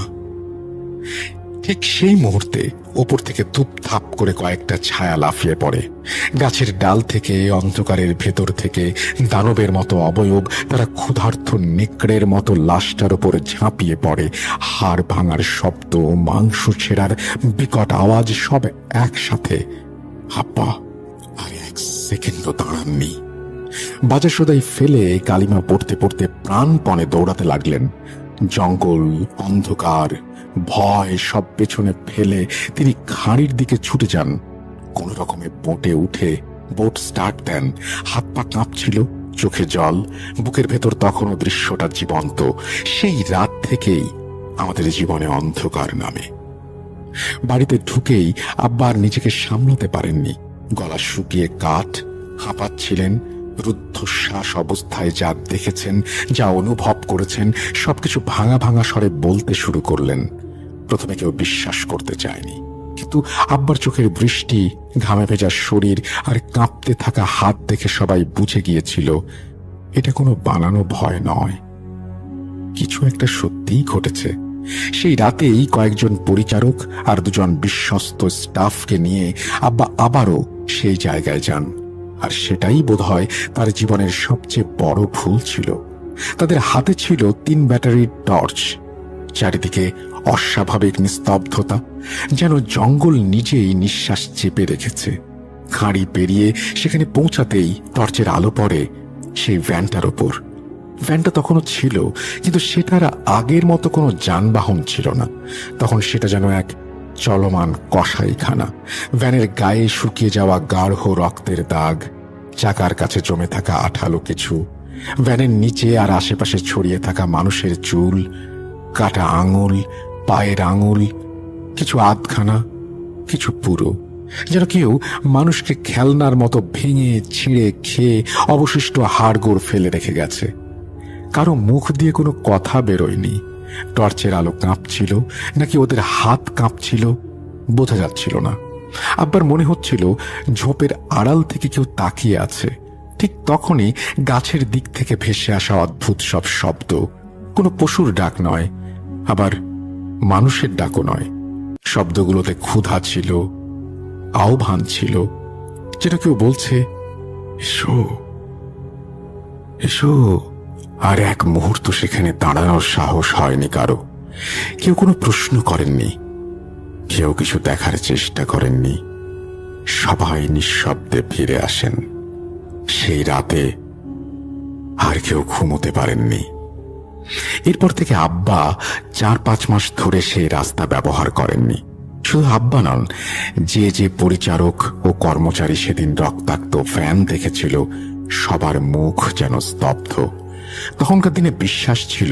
ঠিক সেই মুহূর্তে ওপর থেকে ধুপধাপ করে কয়েকটা ছায়া লাফিয়ে পড়ে। গাছের ডাল থেকে, অন্ধকারের ভেতর থেকে দানবের মতো অবয়ব, তারা ক্ষুধার্ত নেকড়ের মতো লাশটার ওপর ঝাঁপিয়ে পড়ে। হাড় ভাঙার শব্দ, মাংস ছেঁড়ার বিকট আওয়াজ সব একসাথে। আব্বা আর এক সেকেন্ডও দাঁড়াননি। বাজার সদাই ফেলে কালিমা পড়তে পড়তে প্রাণপণে দৌড়াতে লাগলেন। জঙ্গল, অন্ধকার, ভয় সব পেছনে ফেলে তিনি খাঁড়ির দিকে ছুটে যান। কোন রকমে বোটে উঠে বোট স্টার্ট দেন। হাত পা কাঁপছিল, চোখে জল, বুকের ভেতর তখনও দৃশ্যটা জীবন্ত। সেই রাত থেকেই আমাদের জীবনে অন্ধকার নামে। বাড়িতে ঢুকেই আব্বা আর নিজেকে সামলাতে পারেননি। গলা শুকিয়ে কাঠ, হাঁপাচ্ছিলেন। রুদ্ধশ্বাস অবস্থায় যা দেখেছেন, যা অনুভব করেছেন, সবকিছু ভাঙা ভাঙা স্বরে বলতে শুরু করলেন। প্রথমে কেউ বিশ্বাস করতে চায়নি, কিন্তু আব্বার চোখের বৃষ্টি, ঘামে ভেজা শরীর আর কাঁপতে থাকা হাত দেখে সবাই বুঝে গিয়েছিল এটা কোনো বানানো ভয় নয়, কিছু একটা সত্যিই ঘটেছে। সেই রাতেই কয়েকজন পরিচারক আর দুজন বিশ্বস্ত স্টাফকে নিয়ে আব্বা আবারও সেই জায়গায় যান। আর সেটাই বোধহয় তার জীবনের সবচেয়ে বড় ভুল ছিল। তাদের হাতে ছিল 3 ব্যাটারির টর্চ। চারিদিকে অস্বাভাবিক নিস্তব্ধতা, যেন জঙ্গল নিজেই নিঃশ্বাস চেপে রেখেছে। খাঁড়ি পেরিয়ে সেখানে পৌঁছাতেই টর্চের আলো পড়ে সেই ভ্যানটার ওপর। ভ্যানটা তখনও ছিল, কিন্তু সেটার আগের মতো কোনো যানবাহন ছিল না। তখন সেটা যেন এক চলমান কসাইখানা। ভ্যানের গায়ে শুকিয়ে যাওয়া গাঢ় রক্তের দাগ, চাকার কাছে জমে থাকা আঠালো কিছু, ভ্যানের নিচে আর আশেপাশে ছড়িয়ে থাকা মানুষের চুল, কাটা আঙুল, পায়ের আঙুল, কিছু আধখানা, কিছু পুরো। যেন কেউ মানুষকে খেলনার মতো ভেঙে ছিঁড়ে খেয়ে অবশিষ্ট হাড়গোড় ফেলে রেখে গেছে। কারো মুখ দিয়ে কোনো কথা বেরোয়নি। টর্চের আলো কাঁপছিল নাকি ওদের হাত কাঁপছিল বোঝা যাচ্ছিল না। আব্বার মনে হচ্ছিল ঝোপের আড়াল থেকে কেউ তাকিয়ে আছে। ঠিক তখনই গাছের দিক থেকে ভেসে আসা অদ্ভুত সব শব্দ, কোনো পশুর ডাক নয়, আবার মানুষের ডাকও নয়। শব্দগুলোতে ক্ষুধা ছিল, আহ্বান ছিল, যেটা কেউ বলছে এসো এসো। আর এক মুহূর্ত সেখানে দাঁড়ানোর সাহস হয়নি কারো। কেউ কোনো প্রশ্ন করেননি, কেউ কিছু দেখার চেষ্টা করেননি। সবাই নিঃশব্দে ফিরে আসেন। সেই রাতে আর কেউ ঘুমোতে পারেননি। এরপর থেকে আব্বা 4-5 মাস ধরে সেই রাস্তা ব্যবহার করেননি। শুধু আব্বা নন, যে যে পরিচারক ও কর্মচারী সেদিন রক্তাক্ত ভ্যান দেখেছিল, সবার মুখ যেন স্তব্ধ। তখনকার দিনে বিশ্বাস ছিল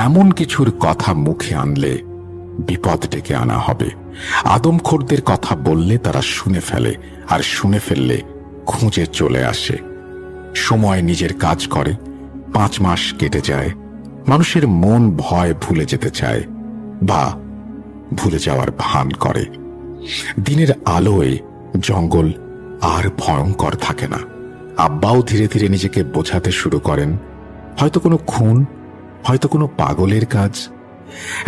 এমন কিছুর কথা মুখে আনলে বিপদ ডেকে আনা হবে। আদমখোরদের কথা বললে তারা শুনে ফেলে, আর শুনে ফেললে খুঁজে চলে আসে। সময় নিজের কাজ করে। 5 মাস কেটে যায়। মানুষের মন ভয় ভুলে যেতে চায় বা ভুলে যাওয়ার ভান করে। দিনের আলোয় জঙ্গল আর ভয়ঙ্কর থাকে না। আব্বাও ধীরে ধীরে নিজেকে বোঝাতে শুরু করেন, হয়তো কোনো খুন, হয়তো কোনো পাগলের কাজ।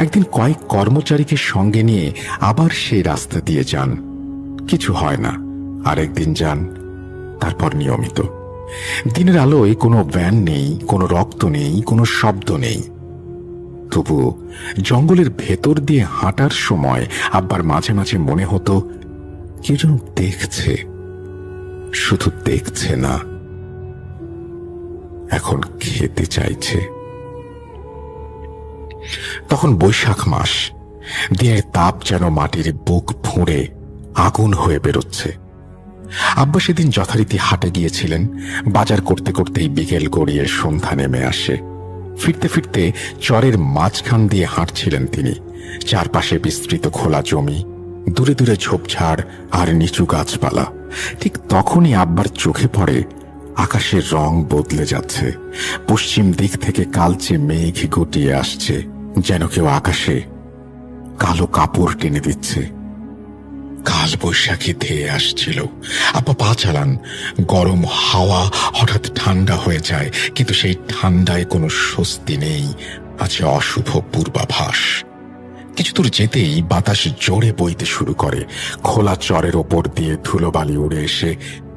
একদিন কয়েক কর্মচারীকে সঙ্গে নিয়ে আবার সেই রাস্তা দিয়ে যান। কিছু হয় না। আরেকদিন যান, তারপর নিয়মিত। দিনের আলোয় কোনো ভ্যান নেই, কোনো রক্ত নেই, কোনো শব্দ নেই। তবুও জঙ্গলের ভেতর দিয়ে হাঁটার সময় আব্বার মাঝে মাঝে মনে হতো কেউ যেন দেখছে, শুধু দেখছে না, এখন খেতে চাইছে। তখন বৈশাখ মাস। দিনের তাপ যেন মাটির বুক ফুঁড়ে আগুন হয়ে বেরোচ্ছে। আব্বা সেদিন যথারীতি হাটে গিয়েছিলেন। বাজার করতে করতেই বিকেল গড়িয়ে সন্ধ্যা নেমে আসে। ফিরতে ফিরতে চরের মাঝখান দিয়ে হাঁটছিলেন তিনি। চারপাশে বিস্তৃত খোলা জমি, দূরে দূরে ঝোপঝাড় আর নিচু গাছপালা। ঠিক তখনই আব্বার চোখে পড়ে আকাশের রং বদলে যাচ্ছে। পশ্চিম দিক থেকে কালচে মেঘ গুটিয়ে আসছে, যেন কেউ আকাশে কালো কাপড় টেনে দিচ্ছে। কাল বৈশাখী ধেয়ে আসছিল। আব্বা পা চালান। গরম হাওয়া হঠাৎ ঠান্ডা হয়ে যায়, কিন্তু সেই ঠান্ডায় কোনো স্বস্তি নেই, আছে অশুভ পূর্বাভাস। কিছু দূর যেতেই বাতাস জোরে বইতে শুরু করে। খোলা চরের ওপর দিয়ে ধুলোবালি উড়ে এসে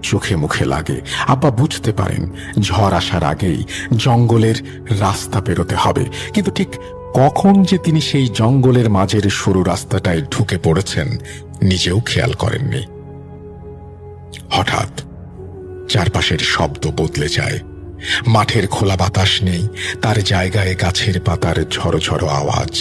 চোখে মুখে লাগে। আব্বা বুঝতে পারেন ঝড় আসার আগেই জঙ্গলের রাস্তা পেরোতে হবে, কিন্তু ঠিক কখন যে তিনি সেই জঙ্গলের মাঝের সরু রাস্তাটায় ঢুকে পড়েছেন নিজেও খেয়াল করেননি। হঠাৎ চারপাশের শব্দ বদলে যায়। মাঠের খোলা বাতাস নেই, তার জায়গায় গাছের পাতার ঝড়ো ঝড়ো আওয়াজ।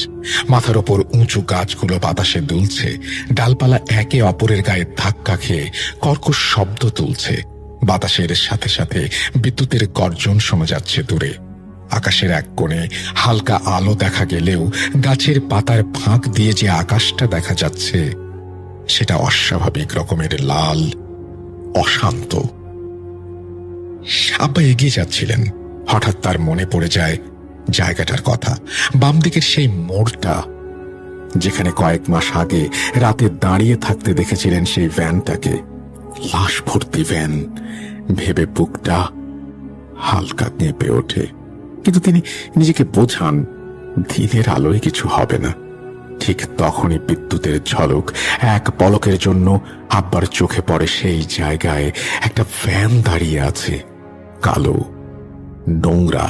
মাথার ওপর উঁচু গাছগুলো বাতাসে দুলছে, ডালপালা একে অপরের গায়ে ধাক্কা খেয়ে কর্কশ শব্দ তুলছে। বাতাসের সাথে সাথে বিদ্যুতের গর্জন শোনা যাচ্ছে দূরে। আকাশের এক কোণে হালকা আলো দেখা গেলেও গাছের পাতার ফাঁক দিয়ে যে আকাশটা দেখা যাচ্ছে সেটা অস্বাভাবিক রকমের লাল, অশান্ত। আব্বা এগিয়ে যাচ্ছিলেন, হঠাৎ তার মনে পড়ে যায় জায়গাটার কথা। বাম দিকের সেই মোড়টা, যেখানে কয়েক মাস আগে রাতে দাঁড়িয়ে থাকতে দেখেছিলেন সেই ভ্যানটাকে। লাশ ভর্তি ভ্যান ভেবে বুকটা হালকা কেঁপে ওঠে। কিন্তু তিনি নিজেকে বোঝান দিনের আলোয় কিছু হবে না। ঠিক তখনই বিদ্যুতের ঝলক, এক পলকের জন্য আব্বার চোখে পড়ে সেই জায়গায় একটা ভ্যান দাঁড়িয়ে আছে, কালো, নোংরা,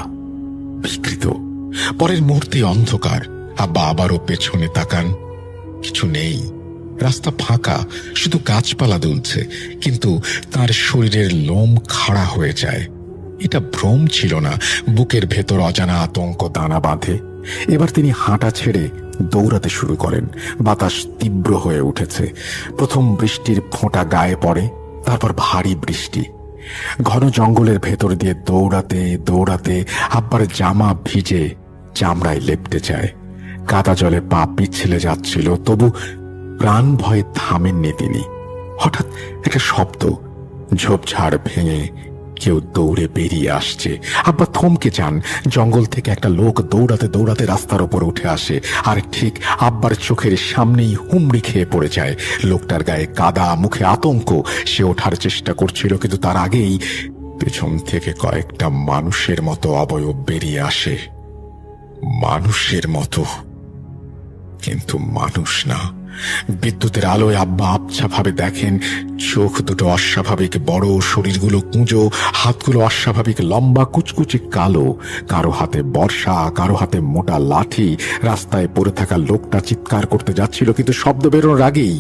বিকৃত। পরের মুহূর্তে অন্ধকার। আব্বা আবারও পেছনে তাকান, কিছু নেই, রাস্তা ফাঁকা, শুধু গাছপালা দুলছে। কিন্তু তার শরীরের লোম খাড়া হয়ে যায়। এটা ভ্রম ছিল না, বুকের ভেতর অজানা আতঙ্ক দানা বাঁধে। এবার তিনি হাঁটা ছেড়ে দৌড়াতে শুরু করেন। বাতাস তীব্র হয়ে উঠেছে। প্রথম বৃষ্টির ফোঁটা গায়ে পড়ে, তারপর ভারী বৃষ্টি। ঘন জঙ্গলের ভেতর দিয়ে দৌড়াতে দৌড়াতে আব্বার জামা ভিজে চামড়ায় লেপটে যায়। কাদা জলে পা পিছলে যাচ্ছিল, তবু প্রাণ ভয়ে থামেননি তিনি। হঠাৎ একটা শব্দ, ঝোপঝাড় ভেঙে কেউ দৌড়ে বেরিয়ে আসছে। আব্বা থমকে যান। জঙ্গল থেকে একটা লোক দৌড়াতে দৌড়াতে রাস্তার ওপর উঠে আসে, আর ঠিক আব্বার চোখের সামনেই হুমড়ি খেয়ে পড়ে যায়। লোকটার গায়ে কাদা, মুখে আতঙ্ক। সে ওঠার চেষ্টা করছিল, কিন্তু তার আগেই পেছন থেকে কয়েকটা মানুষের মতো অবয়ব বেরিয়ে আসে। মানুষের মতো, কিন্তু মানুষ না। বিদ্যুতের আলোয় আব্বা আবছা ভাবে দেখেন, চোখ দুটো অস্বাভাবিক বড়, শরীরগুলো কুঁজো, হাতগুলো অস্বাভাবিক লম্বা, কুচকুচে কালো। কারো হাতে বর্ষা, কারো হাতে মোটা লাঠি। রাস্তায় পড়ে থাকা লোকটা চিৎকার করতে যাচ্ছিল, কিন্তু শব্দ বেরোনোর আগেই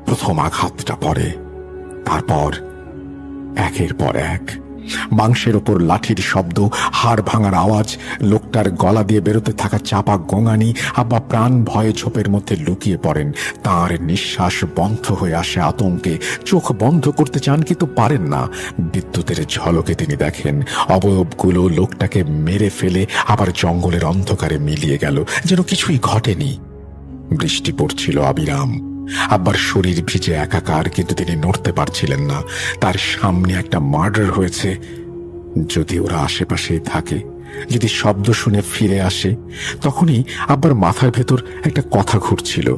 প্রথম আঘাতটা পড়ে। তারপর একের পর এক মাংসের ওপর লাঠির শব্দ, হাড় ভাঙার আওয়াজ, লোকটার গলা দিয়ে বেরোতে থাকা চাপা গোঙানি। আব্বা প্রাণ ভয়ে ঝোপের মধ্যে লুকিয়ে পড়েন। তার নিঃশ্বাস বন্ধ হয়ে আসে আতঙ্কে। চোখ বন্ধ করতে চান, কিন্তু পারেন না। বিদ্যুতের ঝলকে তিনি দেখেন অবয়বগুলো লোকটাকে মেরে ফেলে আবার জঙ্গলের অন্ধকারে মিলিয়ে গেল, যেন কিছুই ঘটেনি। বৃষ্টি পড়ছিল অবিরাম। আব্বার শরীর ভিজে একাকার, কিন্তু তিনি নড়তে পারছিলেন না। তার সামনে একটা মার্ডার হয়েছে। যদি ওরা আশেপাশেই থাকে, যদি শব্দ শুনে ফিরে আসে। তখনই আব্বার মাথার ভেতর একটা কথা ঘুরছিল,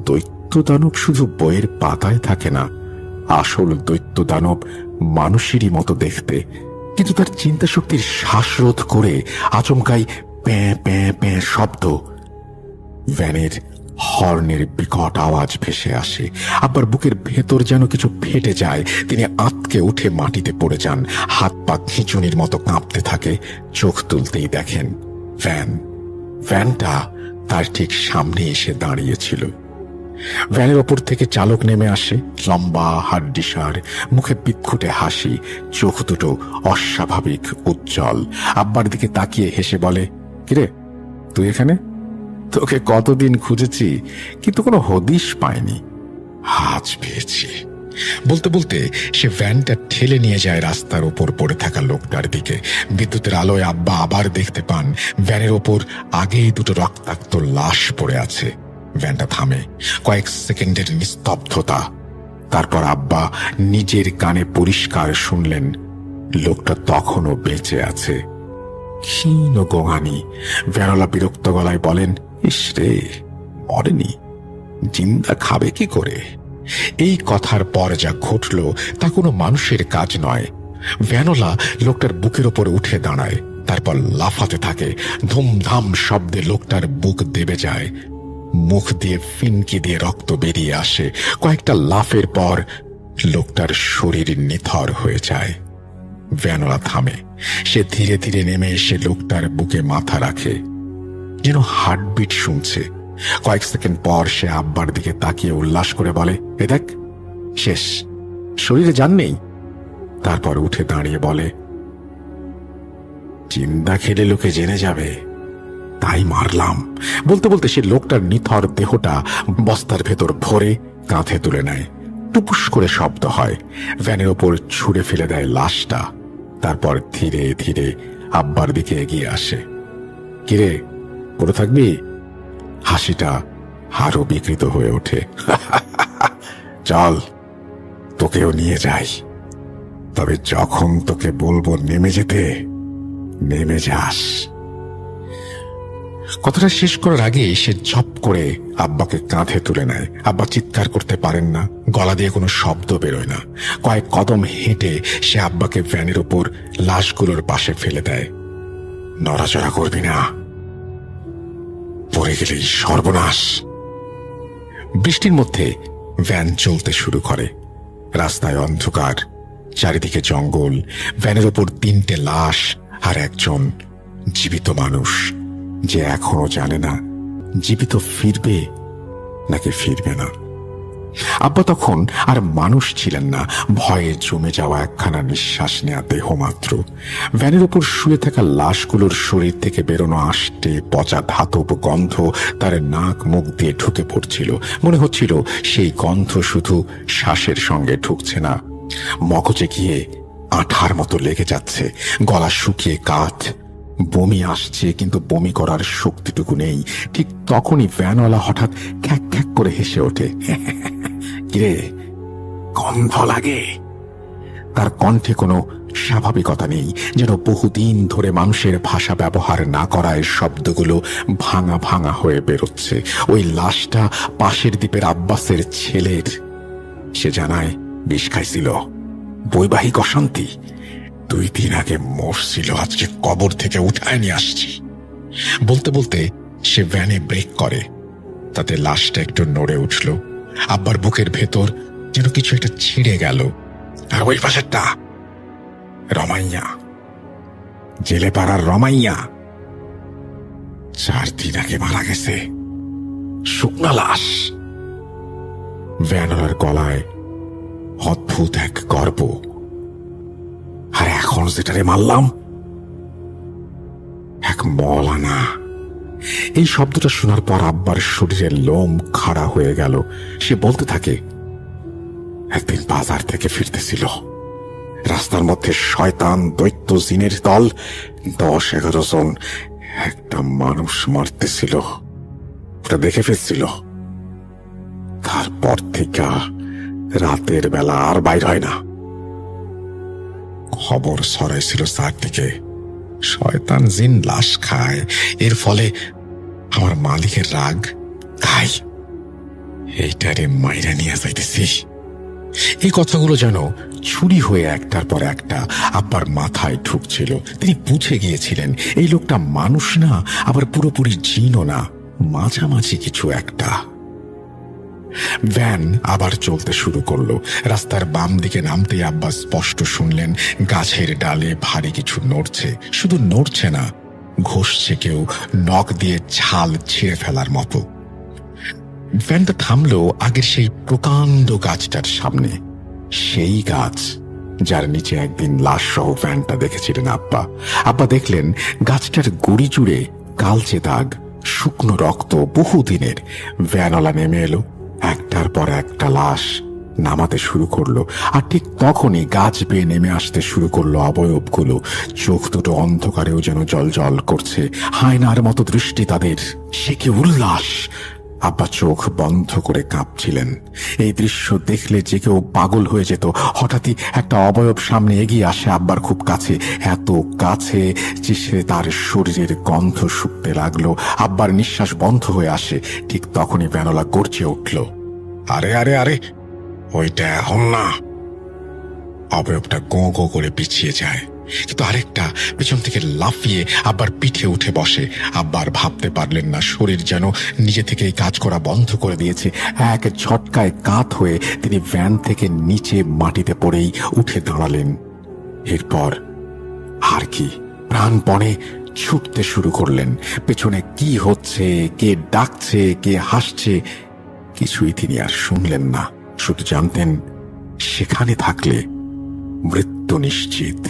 দৈত্য দানব শুধু বইয়ের পাতায় থাকে না, আসল দৈত্য দানব মানুষেরই মতো দেখতে। কিন্তু তার চিন্তা শক্তির শ্বাসরোধ করে আচমকাই প্যাঁ প্যাঁ প্যাঁ শব্দ, ভ্যানের হর্নের বিকট আওয়াজ ভেসে আসে। আব্বার বুকের ভেতর যেন কিছু ফেটে যায়। তিনি আঁতকে উঠে মাটিতে পড়ে যান। হাত পা খিঁচুনির মতো কাঁপতে থাকে। চোখ তুলতেই দেখেন ভ্যানটা তার ঠিক সামনে এসে দাঁড়িয়েছিল। ভ্যানের ওপর থেকে চালক নেমে আসে, লম্বা, হাড্ডিসার, মুখে বিদঘুটে হাসি, চোখ দুটো অস্বাভাবিক উজ্জ্বল। আব্বার দিকে তাকিয়ে হেসে বলে, কিরে তুই এখানে? তোকে কতদিন খুঁজেছি, কিন্তু কোনো হদিশ পাইনি, আজ পেয়েছি। বলতে বলতে সে ভ্যানটা ঠেলে নিয়ে যায় রাস্তার ওপর পড়ে থাকা লোকটার দিকে। বিদ্যুতের আলোয় আব্বা আবার দেখতে পান ভ্যানের ওপর আগেই দুটো রক্তাক্ত লাশ পড়ে আছে। ভ্যানটা থামে। কয়েক সেকেন্ডের নিস্তব্ধতা। তারপর আব্বা নিজের কানে পরিষ্কার শুনলেন লোকটা তখনও বেঁচে আছে। ক্ষীণ গোঙানি। ভ্যানওয়ালা বিরক্ত গলায় বলেন, ইস রে, মরেনি, জিন্দা খাবে কি করে? এই কথার পর যা ঘটল তা কোনো মানুষের কাজ নয়। ভ্যানওয়ালা লোকটার বুকের ওপর উঠে দাঁড়ায়, তারপর লাফাতে থাকে। ধুমধাম শব্দে লোকটার বুক দেবে যায়। মুখ দিয়ে ফিনকি দিয়ে রক্ত বেরিয়ে আসে। কয়েকটা লাফের পর লোকটার শরীর নিথর হয়ে যায়। ভ্যানওয়ালা থামে। সে ধীরে ধীরে নেমে এসে লোকটার বুকে মাথা রাখে, যেন হার্টবিট শুনছে। কয়েক সেকেন্ড পর সে আব্বার দিকে তাকিয়ে উল্লাস করে বলে, এ দেখ, শেষ, শরীরে জান নেই। তারপর উঠে দাঁড়িয়ে বলে, চিন্তা খেলে লোকে জেনে যাবে, তাই মারলাম। বলতে বলতে সে লোকটার নিথর দেহটা বস্তার ভেতর ভরে কাঁধে তুলে নেয়। টুপুস করে শব্দ হয়, ভ্যানের ওপর ছুঁড়ে ফেলে দেয় লাশটা। তারপর ধীরে ধীরে আব্বার দিকে এগিয়ে আসে। কিরে, পড়ে থাকবি? হাসিটা আরো বিকৃত হয়ে ওঠে। চল, তোকেও নিয়ে যাই, তবে যখন তোকে বলবো নেমে যেতে, নেমে যাস। কথাটা শেষ করার আগে সে ঝপ করে আব্বাকে কাঁধে তুলে নেয়। আব্বা চিৎকার করতে পারেন না, গলা দিয়ে কোনো শব্দ বেরোয় না। কয়েক কদম হেঁটে সে আব্বাকে ভ্যানের ওপর লাশগুলোর পাশে ফেলে দেয়। নড়াচড়া করবি না, পড়ে গেলেই সর্বনাশ। বৃষ্টির মধ্যে ভ্যান চলতে শুরু করে। রাস্তায় অন্ধকার, চারিদিকে জঙ্গল, ভ্যানের ওপর 3টে লাশ আর একজন জীবিত মানুষ, যে এখনো জানে না জীবিত ফিরবে নাকি ফিরবে না। আব্বা তখন আর মানুষ ছিলেন না, ভয়ে জমে যাওয়া একখানা নিঃশ্বাস নেয়া দেহ মাত্র। ভ্যানের উপর শুয়ে থাকা লাশগুলোর শরীর থেকে বেরোনো আষ্টে পচা ধাতব গন্ধ তার নাক মুখ দিয়ে ঢুকে পড়ছিল। মনে হচ্ছিল সেই গন্ধ শুধু শ্বাসের সঙ্গে ঢুকছে না, মগজে গিয়ে আঠার মতো লেগে যাচ্ছে। গলা শুকিয়ে কাঠ, বমি আসছে, কিন্তু বমি করার শক্তিটুকু নেই। ঠিক তখনই ভ্যানওয়ালা হঠাৎ খ্যাক খ্যাক করে হেসে ওঠে। কিরে, গন্ধ লাগে? তার কণ্ঠে কোনো স্বাভাবিকতা নেই, যেন বহুদিন ধরে মানুষের ভাষা ব্যবহার না করায় শব্দগুলো ভাঙা ভাঙা হয়ে বেরোচ্ছে। ওই লাশটা পাশের দ্বীপের আব্বাসের ছেলের। সে জানায় বিষ খাইছিল, বৈবাহিক অশান্তি। 2 দিন আগে মরছিল, আজকে কবর থেকে উঠায় নিয়ে আসছি। বলতে বলতে সে ভ্যানে ব্রেক করে, তাতে লাশটা একটু নড়ে উঠল। আব্বার বুকের ভেতর যেন কিছু একটা ছিঁড়ে গেল। আর ওই পাশেরটা রমাইয়া, জেলে পাড়ার রমাইয়া 4 দিন আগে মারা গেছে, শুকনা লাশ। ভ্যানওয়ালার গলায় অদ্ভুত এক গর্ব। আর এখন যেটারে মারলাম, এক মওলানা। এই শব্দটা শোনার পর আব্বার শরীরের লোম খাড়া হয়ে গেল। সে বলতে থাকে, একদিন বাজার থেকে ফিরতেছিল, রাস্তার মধ্যে শয়তান দৈত্য জিনের দল 10-11 জন একটা মানুষ মারতেছিল, ওটা দেখে ফেলছিল। তারপর থেকে রাতের বেলা আর বাইর হয় না। খবর ছড়াইছিল চারদিকে, শয়তান জিন লাশ খায়, এর ফলে আমার মালিকের রাগ, খাই এইটারে মাইরা নিয়ে যাইতেছি। এই কথাগুলো যেন ছুরি হয়ে একটার পর একটা আব্বার মাথায় ঢুকছিল। তিনি বুঝে গিয়েছিলেন এই লোকটা মানুষ না, আবার পুরোপুরি জিনও না, মাঝামাঝি কিছু একটা। ভ্যান আবার চলতে শুরু করলো। রাস্তার বাম দিকে নামতেই আব্বা স্পষ্ট শুনলেন গাছের ডালে ভারী কিছু নড়ছে। শুধু নড়ছে না, ঘষছে কেউ, নখ দিয়ে ছাল ছিঁড়ে ফেলার মতো। ভ্যানটা থামলো আগের সেই প্রকাণ্ড গাছটার সামনে, সেই গাছ যার নিচে একদিন লাশ সহ ভ্যানটা দেখেছিলেন আব্বা। আব্বা দেখলেন গাছটার গুড়ি জুড়ে কালচে দাগ, শুকনো রক্ত বহুদিনের। ভ্যানওয়ালা নেমে এলো, একটার পর একটা লাশ নামাতে শুরু করলো। আর ঠিক তখনই গাছ বেয়ে নেমে আসতে শুরু করলো অবয়বগুলো। চোখ দুটো অন্ধকারেও যেন জল করছে, হায়নার মতো দৃষ্টি তাদের। সে কি উল্লাস! আব্বা চোখ বন্ধ করে কাঁপছিলেন। এই দৃশ্য দেখলে যে কেউ পাগল হয়ে যেত। হঠাৎই একটা অবয়ব সামনে এগিয়ে আসে আব্বার খুব কাছে, এত কাছে যে সে তার শরীরের গন্ধ শুকতে লাগলো। আব্বার নিঃশ্বাস বন্ধ হয়ে আসে। ঠিক তখনই ভ্যানওয়ালা গর্জে উঠল, আরে আরে আরে, ওইটা এখন না। অবয়বটা গো গো করে পিছিয়ে যায়, কিন্তু আরেকটা পেছন থেকে লাফিয়ে আব্বার পিঠে উঠে বসে। আব্বার ভাবতে পারলেন না, শরীর যেন নিজে থেকেই কাজ করা বন্ধ করে দিয়েছে। এক ঝটকায় কাত হয়ে তিনি ভ্যান থেকে নিচে মাটিতে পড়েই উঠে দাঁড়ালেন। এরপর আর কি, প্রাণপণে ছুটতে শুরু করলেন। পেছনে কি হচ্ছে, কে ডাকছে, কে হাসছে, কিছুই তিনি আর শুনলেন না। শুধু জানতেন সেখানে থাকলে মৃত্যু মৃত্যু নিশ্চিত।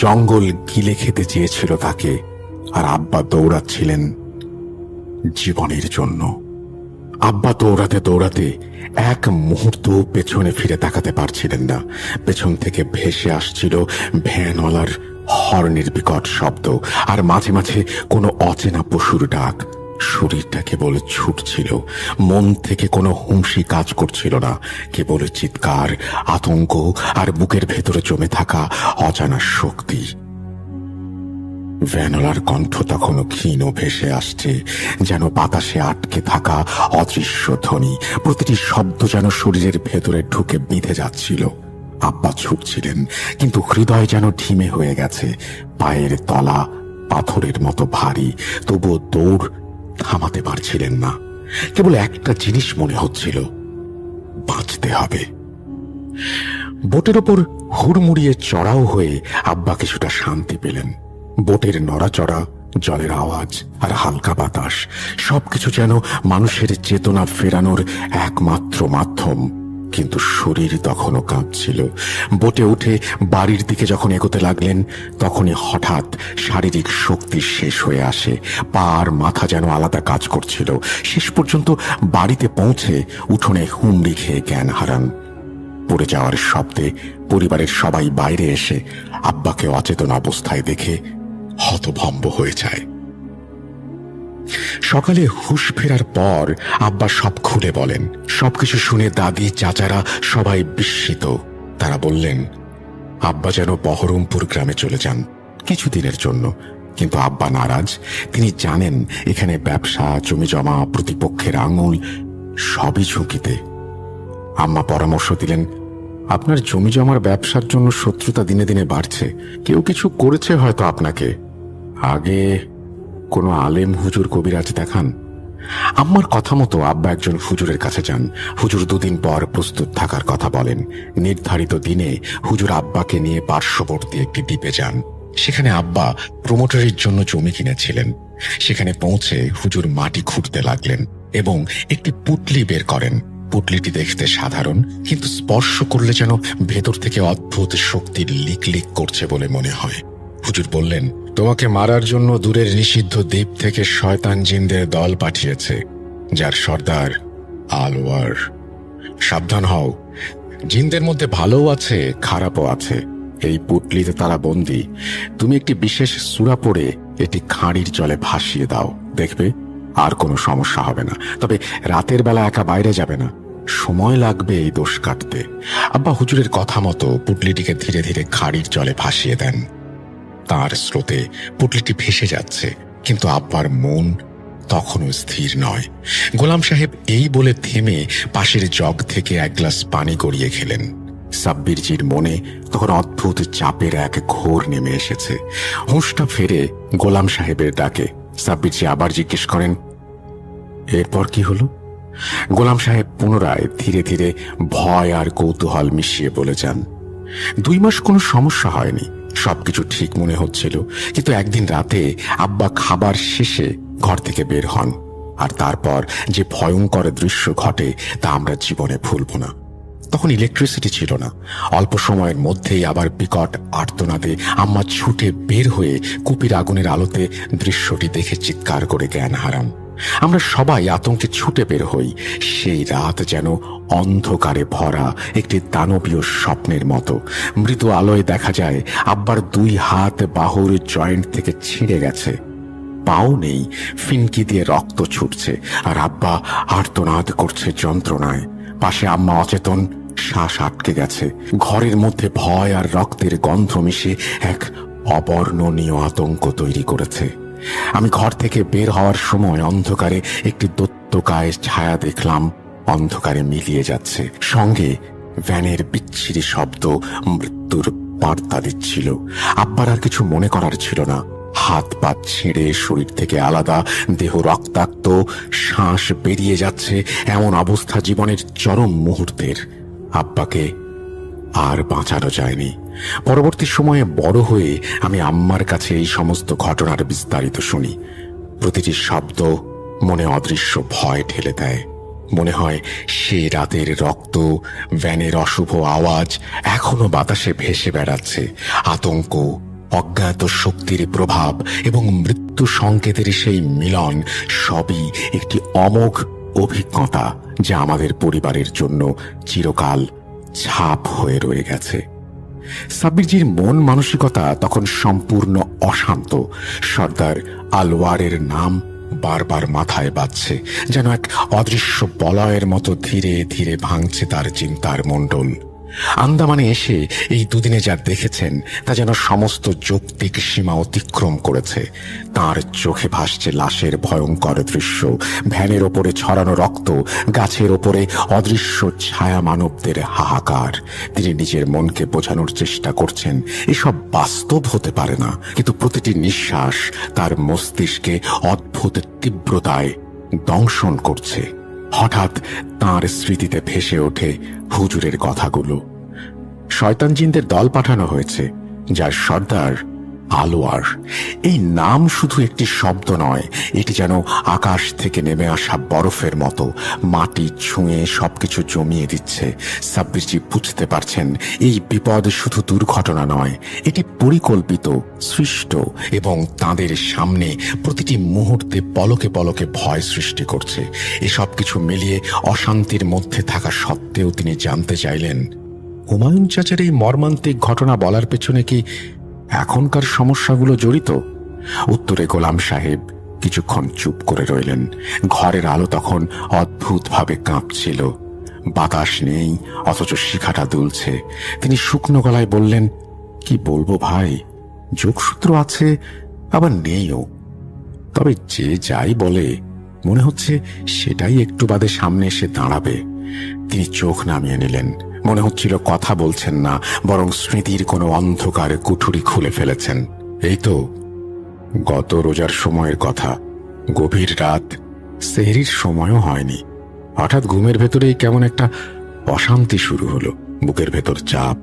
জঙ্গল গিলে খেতে চেয়েছিল তাকে, আর আব্বা দৌড়াচ্ছিলেন জীবনের জন্য। আব্বা দৌড়াতে দৌড়াতে এক মুহূর্ত পেছনে ফিরে তাকাতে পারছিলেন না। পেছন থেকে ভেসে আসছিল ভ্যানওয়ালার হর্নের বিকট শব্দ, আর মাঝে মাঝে কোনো অচেনা পশুর ডাক। শরীরটা কেবল ছুটছিল, মন থেকে কোনো হুমসি কাজ করছিল না। কেবল চিৎকার, আতঙ্ক আর বুকের ভেতরে জমে থাকা অজানা শক্তি। ভ্যানওয়ালার কণ্ঠ তখনও ক্ষীণ ভেসে আসছে, যেন বাতাসে আটকে থাকা অদৃশ্য ধ্বনি। প্রতিটি শব্দ যেন শরীরের ভেতরে ঢুকে বিঁধে যাচ্ছিল। আব্বা ছুটছিলেন, কিন্তু হৃদয় যেন ঢিমে হয়ে গেছে। পায়ের তলা পাথরের মতো ভারী, তবুও দৌড় থামাতে পারছিলেন না। কেবল একটা জিনিস মনে হচ্ছিল, বাঁচতে হবে। বোটের ওপর হুড়মুড়িয়ে চড়াও হয়ে আব্বা কিছুটা শান্তি পেলেন। বোটের নড়াচড়া, জলের আওয়াজ আর হালকা বাতাস সবকিছু যেন মানুষের চেতনা ফেরানোর একমাত্র মাধ্যম। কিন্তু শরীর তখনও কাঁপছিল। বোটে উঠে বাড়ির দিকে যখন এগোতে লাগলেন, তখনই হঠাৎ শারীরিক শক্তি শেষ হয়ে আসে। পা আর মাথা যেন আলাদা কাজ করছিল। শেষ পর্যন্ত বাড়িতে পৌঁছে উঠোনে হুমড়ি খেয়ে জ্ঞান হারান। পড়ে যাওয়ার শব্দে পরিবারের সবাই বাইরে এসে আব্বাকে অচেতন অবস্থায় দেখে হতভম্ব হয়ে যায়। সকালে হুঁশ ফেরার পর আব্বা সব খুলে বলেন। সবকিছু শুনে দাদি, চাচারা সবাই বিস্মিত। তারা বললেন আব্বা যেন বহরমপুর গ্রামে চলে যান কিছুদিনের জন্য। কিন্তু আব্বা নারাজ। তিনি জানেন এখানে ব্যবসা, জমি জমা, প্রতিপক্ষের আঙুল সবই ঝুঁকিতে। আম্মা পরামর্শ দিলেন, আপনার জমি জমার ব্যবসার জন্য শত্রুতা দিনে দিনে বাড়ছে। কেউ কিছু করেছে হয়তো আপনাকে। আগে কোনো আলেম, হুজুর, কবিরাজ দেখান। আম্মার কথা মতো আব্বা একজন হুজুরের কাছে যান। হুজুর দুদিন পর প্রস্তুত থাকার কথা বলেন। নির্ধারিত দিনে হুজুর আব্বাকে নিয়ে পার্শ্ববর্তী একটি দ্বীপে যান। সেখানে আব্বা প্রমোটরের জন্য জমি কিনেছিলেন। সেখানে পৌঁছে হুজুর মাটি খুঁড়তে লাগলেন এবং একটি পুটলি বের করেন। পুটলিটি দেখতে সাধারণ, কিন্তু স্পর্শ করলে যেন ভেতর থেকে অদ্ভুত শক্তির লিক লিক করছে বলে মনে হয়। হুজুর বললেন, তোমাকে মারার জন্য দূরের নিষিদ্ধ দ্বীপ থেকে শয়তান জিনদের দল পাঠিয়েছে, যার সর্দার আলওয়ার। সাবধান হও, জিনদের মধ্যে ভালোও আছে, খারাপও আছে। এই পুটলিতে তারা বন্দী। তুমি একটি বিশেষ সূরা পড়ে এটি খাঁড়ির জলে ভাসিয়ে দাও, দেখবে আর কোনো সমস্যা হবে না। তবে রাতের বেলা একা বাইরে যাবে না, সময় লাগবে এই দোষ কাটতে। আব্বা হুজুরের কথা মতো পুটলিটিকে ধীরে ধীরে খাঁড়ির জলে ভাসিয়ে দেন। তার স্রোতে পুটলিটি ভেসে যাচ্ছে, কিন্তু আব্বার মন তখনও স্থির নয়। গোলাম সাহেব এই বলে থেমে পাশের জগ থেকে এক গ্লাস পানি গড়িয়ে খেলেন। সাব্বিরজির মনে তখন অদ্ভুত চাপের এক ঘোর নেমে এসেছে। হুঁশটা ফেরে গোলাম সাহেবের ডাকে সাব্বিরজি আবার জিজ্ঞেস করেন, এরপর কি হলো? গোলাম সাহেব পুনরায় ধীরে ধীরে ভয় আর কৌতূহল মিশিয়ে বলে যান, 2 মাস কোনো সমস্যা হয়নি, সবকিছু ঠিক মনে হচ্ছিল। কিন্তু একদিন রাতে আব্বা খাবার শেষে ঘর থেকে বের হন, আর তারপর যে ভয়ঙ্কর দৃশ্য ঘটে তা আমরা জীবনে ভুলব না। তখন ইলেকট্রিসিটি ছিল না। অল্প সময়ের মধ্যেই আবার বিকট আর্তনাদে আম্মা ছুটে বের হয়ে কুপির আগুনের আলোতে দৃশ্যটি দেখে চিৎকার করে জ্ঞান হারান। আমরা সবাই আতঙ্কে ছুটে বের হই। সেই রাত যেন অন্ধকারে ভরা একটি দানবীয় স্বপ্নের মতো। মৃদু আলোয় দেখা যায় আব্বার 2 হাত বাহুর জয়েন্ট থেকে ছিঁড়ে গেছে, পাও নেই, ফিনকি দিয়ে রক্ত ছুটছে, আর আব্বা আর্তনাদ করছে যন্ত্রণায়। পাশে আম্মা অচেতন, শ্বাস আটকে গেছে। ঘরের মধ্যে ভয় আর রক্তের গন্ধ মিশে এক অবর্ণনীয় আতঙ্ক তৈরি করেছে। আমি ঘর থেকে বের হওয়ার সময় অন্ধকারে একটি দৈত্যকায় ছায়া দেখলাম, অন্ধকারে মিলিয়ে যাচ্ছে। সঙ্গে ভ্যানের বিচ্ছিরি শব্দ মৃত্যুর বার্তা দিচ্ছিল। আব্বার আর কিছু মনে করার ছিল না। হাত পা ছিঁড়ে শরীর থেকে আলাদা, দেহ রক্তাক্ত, শ্বাস বেরিয়ে যাচ্ছে। এমন অবস্থা জীবনের চরম মুহূর্তের। আব্বাকে আর বাঁচানো যায়নি। পরবর্তী সময়ে বড় হয়ে আমি আম্মার কাছে এই সমস্ত ঘটনার বিস্তারিত শুনি। প্রতিটি শব্দ মনে অদৃশ্য ভয় ঠেলে দেয়। মনে হয় সে রাতের রক্ত, ভ্যানের অশুভ আওয়াজ এখনো বাতাসে ভেসে বেড়াচ্ছে। আতঙ্ক, অজ্ঞাত শক্তির প্রভাব এবং মৃত্যু সংকেতের সেই মিলন সবই একটি অমোঘ অভিজ্ঞতা, যা আমাদের পরিবারের জন্য চিরকাল ছাপ হয়ে রয়ে গেছে। সাব্বিরজির মন মানসিকতা তখন সম্পূর্ণ অশান্ত। সর্দার আলওয়ারের নাম বারবার মাথায় বাজছে, যেন এক অদৃশ্য বলয়ের মতো ধীরে ধীরে ভাঙছে তার চিন্তার মণ্ডল। আন্দামানে এসে এই দুদিনে যা দেখেছেন তা যেন সমস্ত যৌক্তিক সীমা অতিক্রম করেছে। তার চোখে ভাসছে লাশের ভয়ঙ্কর দৃশ্য, ভ্যানের ওপরে ছড়ানো রক্ত, গাছের ওপরে অদৃশ্য ছায়া মানবদের হাহাকার। তিনি নিজের মনকে বোঝানোর চেষ্টা করছেন এসব বাস্তব হতে পারে না, কিন্তু প্রতিটি নিঃশ্বাস তার মস্তিষ্কে অদ্ভুত তীব্রতায় দংশন করছে। হঠাৎ তাঁর স্মৃতিতে ভেসে ওঠে হুজুরের কথাগুলো। শয়তান জিনদের দল পাঠানো হয়েছে, যার সর্দার আলোয়ার। এই নাম শুধু একটি শব্দ নয়, এটি যেন আকাশ থেকে নেমে আসা বরফের মতো মাটি ছুঁয়ে সবকিছু জমিয়ে দিচ্ছে। সাব্বিরজি বুঝতে পারছেন এই বিপদ শুধু দুর্ঘটনা নয়, এটি পরিকল্পিত, সৃষ্ট এবং তাদের সামনে প্রতিটি মুহূর্তে পলকে পলকে ভয় সৃষ্টি করছে। এসব কিছু মিলিয়ে অশান্তির মধ্যে থাকা সত্ত্বেও তিনি জানতে চাইলেন, হুমায়ুন চাচার এই মর্মান্তিক ঘটনা বলার পেছনে কি এখনকার সমস্যাগুলো জড়িত? উত্তরে গোলাম সাহেব কিছুক্ষণ চুপ করে রইলেন। ঘরের আলো তখন অদ্ভুতভাবে কাঁপছিল। বাতাস নেই, অথচ শিখাটা দুলছে। তিনি শুকনো গলায় বললেন, কি বলবো ভাই, যোগসূত্র আছে আবার নেইও। তবে যে যাই বলে, মনে হচ্ছে সেটাই একটু বাদে সামনে এসে দাঁড়াবে। তিনি চোখ নামিয়ে নিলেন। মনে হচ্ছিল কথা বলছেন না, বরং স্মৃতির কোনো অন্ধকার কুঠুরি খুলে ফেলেছেন। এই তো গত রোজার সময়ের কথা। গভীর রাত, সেহরির সময়ও হয়নি। হঠাৎ ঘুমের ভেতরেই কেমন একটা অশান্তি শুরু হলো। বুকের ভেতর চাপ,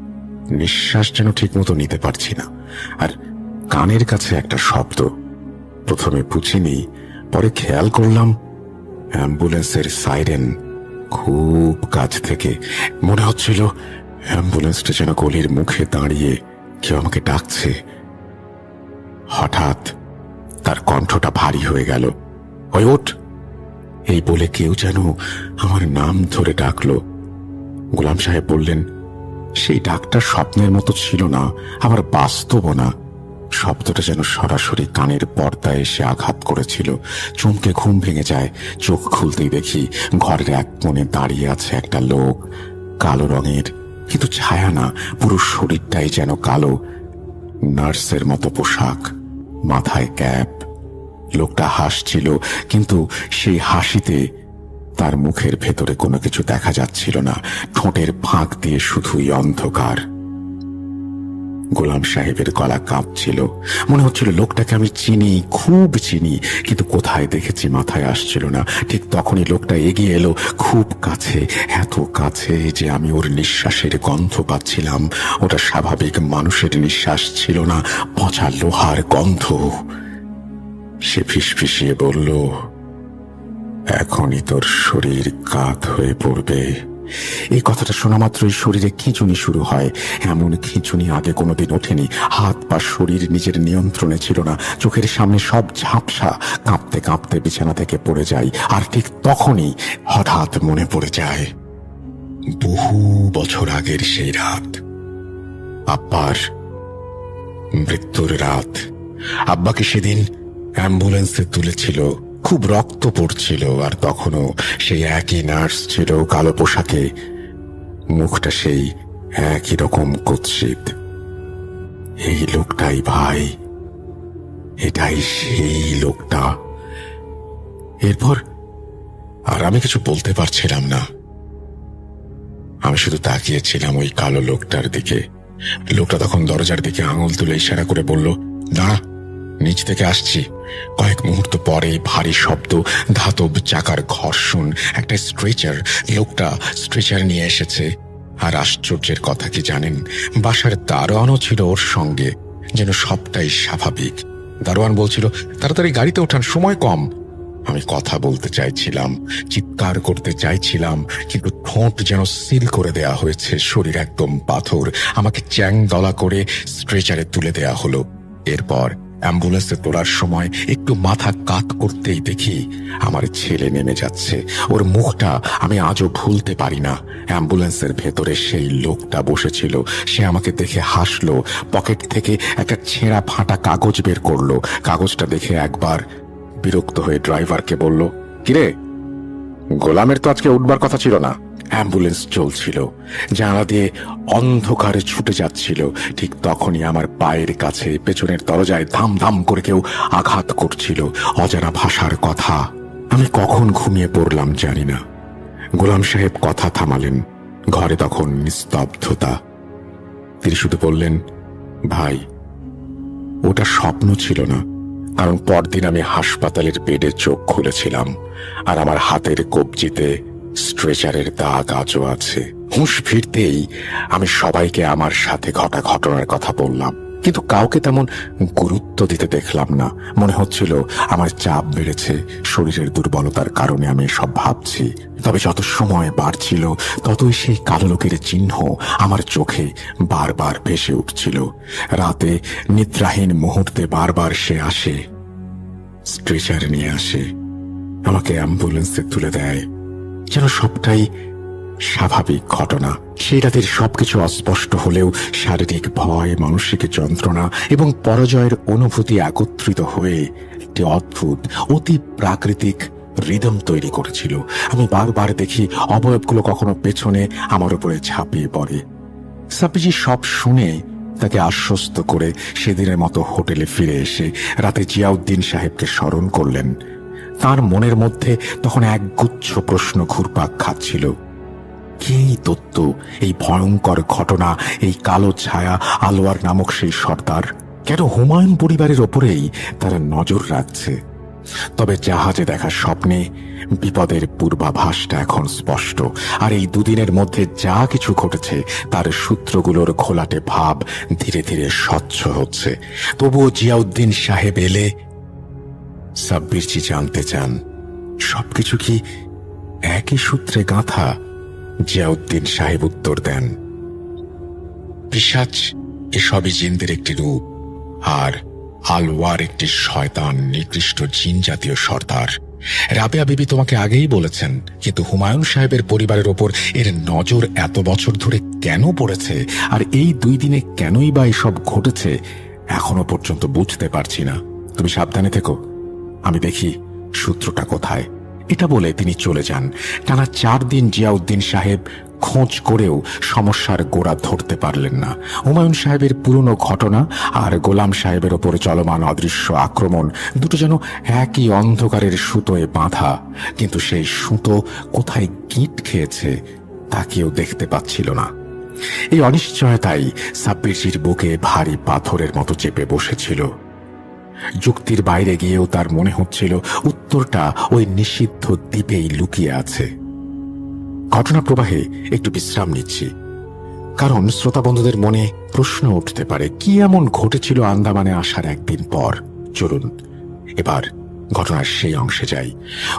নিঃশ্বাস যেন ঠিকমতো নিতে পারছি না। আর কানের কাছে একটা শব্দ। প্রথমে বুঝিনি, পরে খেয়াল করলাম অ্যাম্বুলেন্সের সাইরেন খুব কাছ থেকে। মনে হচ্ছিল অ্যাম্বুলেন্সটা যেন গলির মুখে দাঁড়িয়ে কেউ আমাকে ডাকছে। হঠাৎ তার কণ্ঠটা ভারী হয়ে গেল। ওই ওঠ, এই বলে কেউ যেন আমার নাম ধরে ডাকলো। গোলাম সাহেব বললেন, সেই ডাকটা স্বপ্নের মতো ছিল না, আবার বাস্তবও না। শব্দটা যেন সরাসরি কানের পর্দায় এসে আঘাত করেছিল। চমকে ঘুম ভেঙে যায়। চোখ খুলতেই দেখি ঘরের এক কোণে দাঁড়িয়ে আছে একটা লোক, কালো রঙের, কিন্তু ছায়া না, পুরো শরীরটাই যেন কালো। নার্সের মতো পোশাক, মাথায় ক্যাপ। লোকটা হাসছিল, কিন্তু সেই হাসিতে তার মুখের ভেতরে কোনো কিছু দেখা যাচ্ছিল না। ঠোঁটের ফাঁক দিয়ে শুধুই অন্ধকার। গোলাম সাহেবের গলা কাঁপছিল। মনে হচ্ছিল লোকটাকে আমি চিনি, খুব চিনি, কিন্তু কোথায় দেখেছি মাথায় আসছিল না। ঠিক তখনই লোকটা এগিয়ে এলো, খুব কাছে, এত কাছে যে আমি ওর নিঃশ্বাসের গন্ধ পাচ্ছিলাম। ওটা স্বাভাবিক মানুষের নিঃশ্বাস ছিল না, পচা লোহার গন্ধ। সে ফিসফিসিয়ে বলল, এখনই তোর শরীর কাত হয়ে পড়বে। এই কথাটা শোনা মাত্রই শরীরে খিঁচুনি শুরু হয়। এমন খিঁচুনি আগে কোনোদিন ওঠেনি। হাত পা শরীর নিজের নিয়ন্ত্রণে ছিল না। চোখের সামনে সব ঝাপসা। কাঁপতে কাঁপতে বিছানা থেকে পড়ে যাই। আর ঠিক তখনই হঠাৎ মনে পড়ে যায় বহু বছর আগের সেই রাত, আব্বার মৃত্যুর রাত। আব্বাকে সেদিন অ্যাম্বুলেন্সে তুলেছিল, খুব রক্ত পড়ছিল, আর তখনও সেই একই নার্স ছিল কালো পোশাকে। মুখটা সেই একই রকম কুৎসিত। এই লোকটাই ভাই, এটাই সেই লোকটা। এরপর আর আমি কিছু বলতে পারছিলাম না। আমি শুধু তাকিয়েছিলাম ওই কালো লোকটার দিকে। লোকটা তখন দরজার দিকে আঙুল তুলে ইশারা করে বলল, দাঁড়া, নিচ থেকে আসছি। কয়েক মুহূর্ত পরে ভারী শব্দ, ধাতব চাকার ঘর্ষণ, একটা স্ট্রেচার। লোকটা স্ট্রেচার নিয়ে এসেছে। আর আশ্চর্যের কথা কি জানেন, বাসার দারোয়ানও ছিল ওর সঙ্গে। যেন সবটাই স্বাভাবিক। দারোয়ান বলছিল, তাড়াতাড়ি গাড়িতে ওঠান, সময় কম। আমি কথা বলতে চাইছিলাম, চিৎকার করতে চাইছিলাম, কিন্তু ঠোঁট যেন সিল করে দেয়া হয়েছে। শরীর একদম পাথর। আমাকে চ্যাং দলা করে স্ট্রেচারে তুলে দেয়া হলো। এরপর অ্যাম্বুলেন্সে তোলার সময় একটু মাথা কাত করতেই দেখি আমার ছেলে নেমে যাচ্ছে। ওর মুখটা আমি আজও ভুলতে পারি না। অ্যাম্বুলেন্সের ভেতরে সেই লোকটা বসেছিল। সে আমাকে দেখে হাসলো, পকেট থেকে একটা ছেঁড়া ফাটা কাগজ বের করলো। কাগজটা দেখে একবার বিরক্ত হয়ে ড্রাইভারকে বলল, কিরে, গোলামের তো আজকে উঠবার কথা ছিল না? অ্যাম্বুলেন্স চলছিল, জানালা দিয়ে অন্ধকারে ছুটে যাচ্ছিল। ঠিক তখনই আমার পায়ের কাছে পেছনের দরজায় ধাম ধাম করে কেউ আঘাত করছিল। অজানা ভাষার কথা। আমি কখন ঘুমিয়ে পড়লাম জানি না। গোলাম সাহেব কথা থামালেন। ঘরে তখন নিস্তব্ধতা। তিনি শুধু বললেন, ভাই, ওটা স্বপ্ন ছিল না। কারণ পরদিন আমি হাসপাতালের বেডে চোখ খুলেছিলাম, আর আমার হাতের কবজিতে স্ট্রেচারের দাগ আজও আছে। হুঁশ ফিরতেই আমি সবাইকে আমার সাথে ঘটা ঘটনার কথা বললাম, কিন্তু কাউকে তেমন গুরুত্ব দিতে দেখলাম না। মনে হচ্ছিল আমার চাপ বেড়েছে, শরীরের দুর্বলতার কারণে আমি সব ভাবছি। তবে যত সময় বাড়ছিল ততই সেই কালো লোকের চিহ্ন আমার চোখে বারবার ভেসে উঠছিল। রাতে নিদ্রাহীন মুহূর্তে বারবার সে আসে, স্ট্রেচার নিয়ে আসে, আমাকে অ্যাম্বুলেন্সে তুলে দেয়, যেন সবটাই স্বাভাবিক ঘটনা। সেই রাতের সবকিছু অস্পষ্ট হলেও শারীরিক ভয়, মানসিক যন্ত্রণা এবং পরাজয়ের অনুভূতি একত্রিত হয়ে একটি অদ্ভুত, অতি প্রাকৃতিক রিদম তৈরি করেছিল। আমি বারবার দেখি অবয়বগুলো কখনো পেছনে আমার উপরে ঝাঁপিয়ে পড়ে। সাব্বিরজি সব শুনে তাকে আশ্বস্ত করে সেদিনের মতো হোটেলে ফিরে এসে রাতে জিয়াউদ্দিন সাহেবকে স্মরণ করলেন। তার মনের মধ্যে তখন একগুচ্ছ প্রশ্ন ঘুরপাক খাচ্ছিল। কে এই তত্ত্ব, এই ভয়ঙ্কর ঘটনা, এই কালো ছায়া আলোয়ার নামক সেই সর্দার? কেন হুমায়ুন পরিবারের ওপরেই তারা নজর রাখছে? তবে জাহাজে দেখা স্বপ্নে বিপদের পূর্বাভাসটা এখন স্পষ্ট। আর এই দুদিনের মধ্যে যা কিছু ঘটেছে তার সূত্রগুলোর ঘোলাটে ভাব ধীরে ধীরে স্বচ্ছ হচ্ছে। তবুও জিয়াউদ্দিন সাহেব এলে সাব্বিরজি জানতে চান, সবকিছু কি একই সূত্রে গাঁথা? জিয়াউদ্দিন সাহেব উত্তর দেন, পিশাচ এসবই জিনদের একটি রূপ, আর আলওয়ার একটি শয়তান, নিকৃষ্ট জিন জাতীয় সর্দার। রাবেয়া বিবি তোমাকে আগেই বলেছেন, কিন্তু হুমায়ুন সাহেবের পরিবারের ওপর এর নজর এত বছর ধরে কেন পড়েছে, আর এই 2 দিনে কেনই বা এসব ঘটেছে, এখনো পর্যন্ত বুঝতে পারছি না। তুমি সাবধানে থেকো, আমি দেখি সূত্রটা কোথায়। এটা বলে তিনি চলে যান। টানা 4 দিন জিয়াউদ্দিন সাহেব খোঁজ করেও সমস্যার গোড়া ধরতে পারলেন না। হুমায়ুন সাহেবের পুরনো ঘটনা আর গোলাম সাহেবের ওপর চলমান অদৃশ্য আক্রমণ দুটো যেন একই অন্ধকারের সুতোয় বাঁধা, কিন্তু সেই সুতো কোথায় গিঁট খেয়েছে তা কেউ দেখতে পাচ্ছিল না। এই অনিশ্চয়তাই সাব্বিরজির বুকে ভারী পাথরের মতো চেপে বসেছিল। যুক্তির বাইরে গিয়েও তার মনে হচ্ছিল উত্তরটা ওই নিষিদ্ধ দ্বীপেই লুকিয়ে আছে। ঘটনা প্রবাহে একটু বিশ্রাম নিচ্ছি, কারণ শ্রোতা বন্ধুদের মনে প্রশ্ন উঠতে পারে, কি এমন ঘটেছিল আন্দামানে আসার একদিন পর। চলুন এবার ঘটনার সেই অংশে যাই।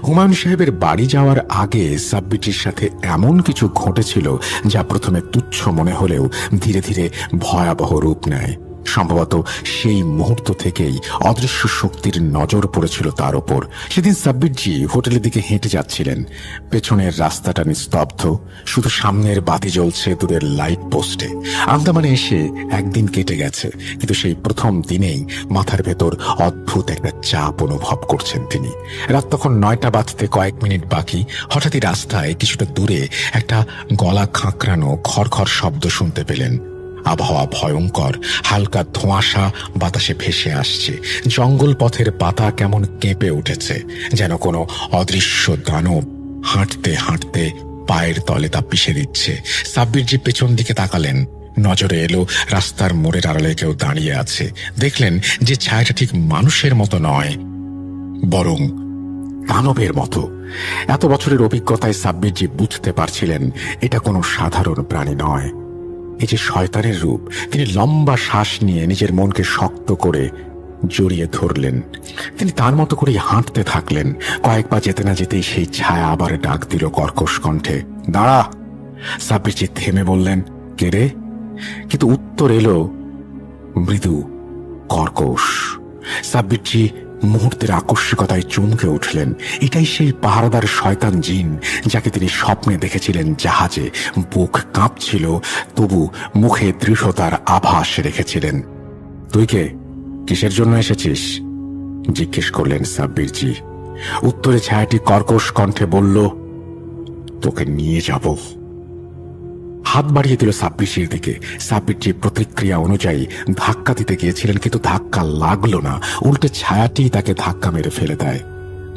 হুমায়ুন সাহেবের বাড়ি যাওয়ার আগে সাব্বিরজির সাথে এমন কিছু ঘটেছিল যা প্রথমে তুচ্ছ মনে হলেও ধীরে ধীরে ভয়াবহ রূপ নেয়। সম্ভবত সেই মুহূর্ত থেকেই অদৃশ্য শক্তির নজর পড়েছিল তার ওপর। সেদিন সাব্বিরজি হোটেলের দিকে হেঁটে যাচ্ছিলেন। পেছনের রাস্তাটা নিস্তব্ধ, শুধু সামনের বাতি জ্বলছে দূরের লাইট পোস্টে। আন্দামানে এসে একদিন কেটে গেছে, কিন্তু সেই প্রথম দিনেই মাথার ভেতর অদ্ভুত একটা চাপ অনুভব করছেন তিনি। রাত তখন 9টা বাজতে কয়েক মিনিট বাকি। হঠাৎই রাস্তায় কিছুটা দূরে একটা গলা খাঁকরানো খড়খড় শব্দ শুনতে পেলেন। আবহাওয়া ভয়ঙ্কর, হালকা ধোঁয়াশা বাতাসে ভেসে আসছে। জঙ্গল পথের পাতা কেমন কেঁপে উঠেছে, যেন কোনো অদৃশ্য দানব হাঁটতে হাঁটতে পায়ের তলে তা পিষে দিচ্ছে। সাব্বিরজি পেছন দিকে তাকালেন। নজরে এলো রাস্তার মোড়ের আড়ালে কেউ দাঁড়িয়ে আছে। দেখলেন যে ছায়াটা ঠিক মানুষের মতো নয়, বরং দানবের মতো। এত বছরের অভিজ্ঞতায় সাব্বিরজি বুঝতে পারছিলেন এটা কোনো সাধারণ প্রাণী নয়, এই যে শয়তানের রূপ। তিনি লম্বা শ্বাস নিয়ে নিজের মনকে শক্ত করে জড়িয়ে ধরলেন। তিনি তার মতো করেই হাঁটতে থাকলেন। কয়েক পা যেতে না যেতেই সেই ছায়া আবার ডাক দিল কর্কশ কণ্ঠে, দাঁড়া। সাব্বিরজি থেমে বললেন, কে রে? কিন্তু উত্তর এলো মৃদু, কর্কশ। সাব্বিরজি মুহূর্তের আকস্মিকতায় চমকে উঠলেন। এটাই সেই পাহারাদার শয়তান জিন যাকে তিনি স্বপ্নে দেখেছিলেন জাহাজে। বুক কাঁপছিল, তবু মুখে দৃঢ়তার আভাস রেখেছিলেন। তুই কে? কিসের জন্য এসেছিস? জিজ্ঞেস করলেন সাব্বিরজি। উত্তরে ছায়াটি কর্কশ কণ্ঠে বলল, তোকে নিয়ে যাব। হাত বাড়িয়ে দিল সাব্বিরজির দিকে। সাব্বিরজি প্রতিক্রিয়া অনুযায়ী ধাক্কা দিতে গিয়েছিলেন, কিন্তু ধাক্কা লাগলো না। উল্টে ছায়াটি তাকে ধাক্কা মেরে ফেলে দেয়।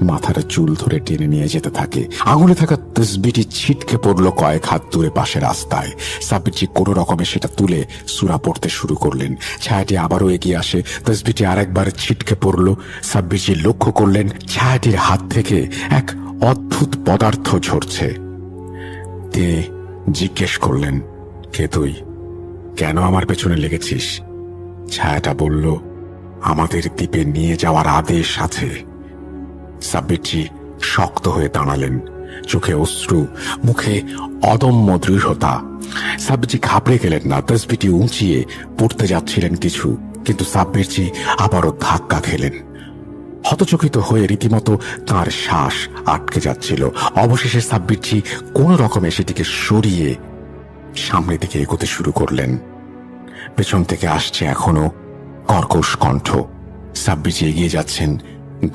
মাথার চুল ধরে টেনে নিয়ে যেতে থাকে। আঙুলে থাকা তসবিটি ছিটকে পড়ল কয়েক হাত দূরে পাশে রাস্তায়। সাব্বিরজি কোনো রকমে সেটা তুলে সূরা পড়তে শুরু করলেন। ছায়াটি আবারও এগিয়ে আসে। তসবিটি আরেকবার ছিটকে পড়ল। সাব্বিরজি লক্ষ্য করলেন ছায়াটির হাত থেকে এক অদ্ভুত পদার্থ ঝরছে। তিনি জিজ্ঞেস করলেন, কে তুই? কেন আমার পেছনে লেগেছিস? ছায়াটা বলল, আমাদের দ্বীপে নিয়ে যাওয়ার আদেশ আছে। সাব্বিরজি শক্ত হয়ে দাঁড়ালেন, চোখে অশ্রু, মুখে অদম্য দৃঢ়তা। সাব্বিরজি ঘাবড়ে গেলেন না। তসবিটি উঁচিয়ে পড়তে যাচ্ছিলেন কিছু, কিন্তু সাব্বিরজি আবারও ধাক্কা খেলেন। হতচকিত হয়ে রীতিমতো তাঁর শ্বাস আটকে যাচ্ছিল। অবশেষে সাব্বিরজি কোন রকমে সেটিকে সরিয়ে সামনের দিকে এগোতে শুরু করলেন। পেছন থেকে আসছে এখনো কর্কশ কণ্ঠ। সাব্বিরজি এগিয়ে যাচ্ছেন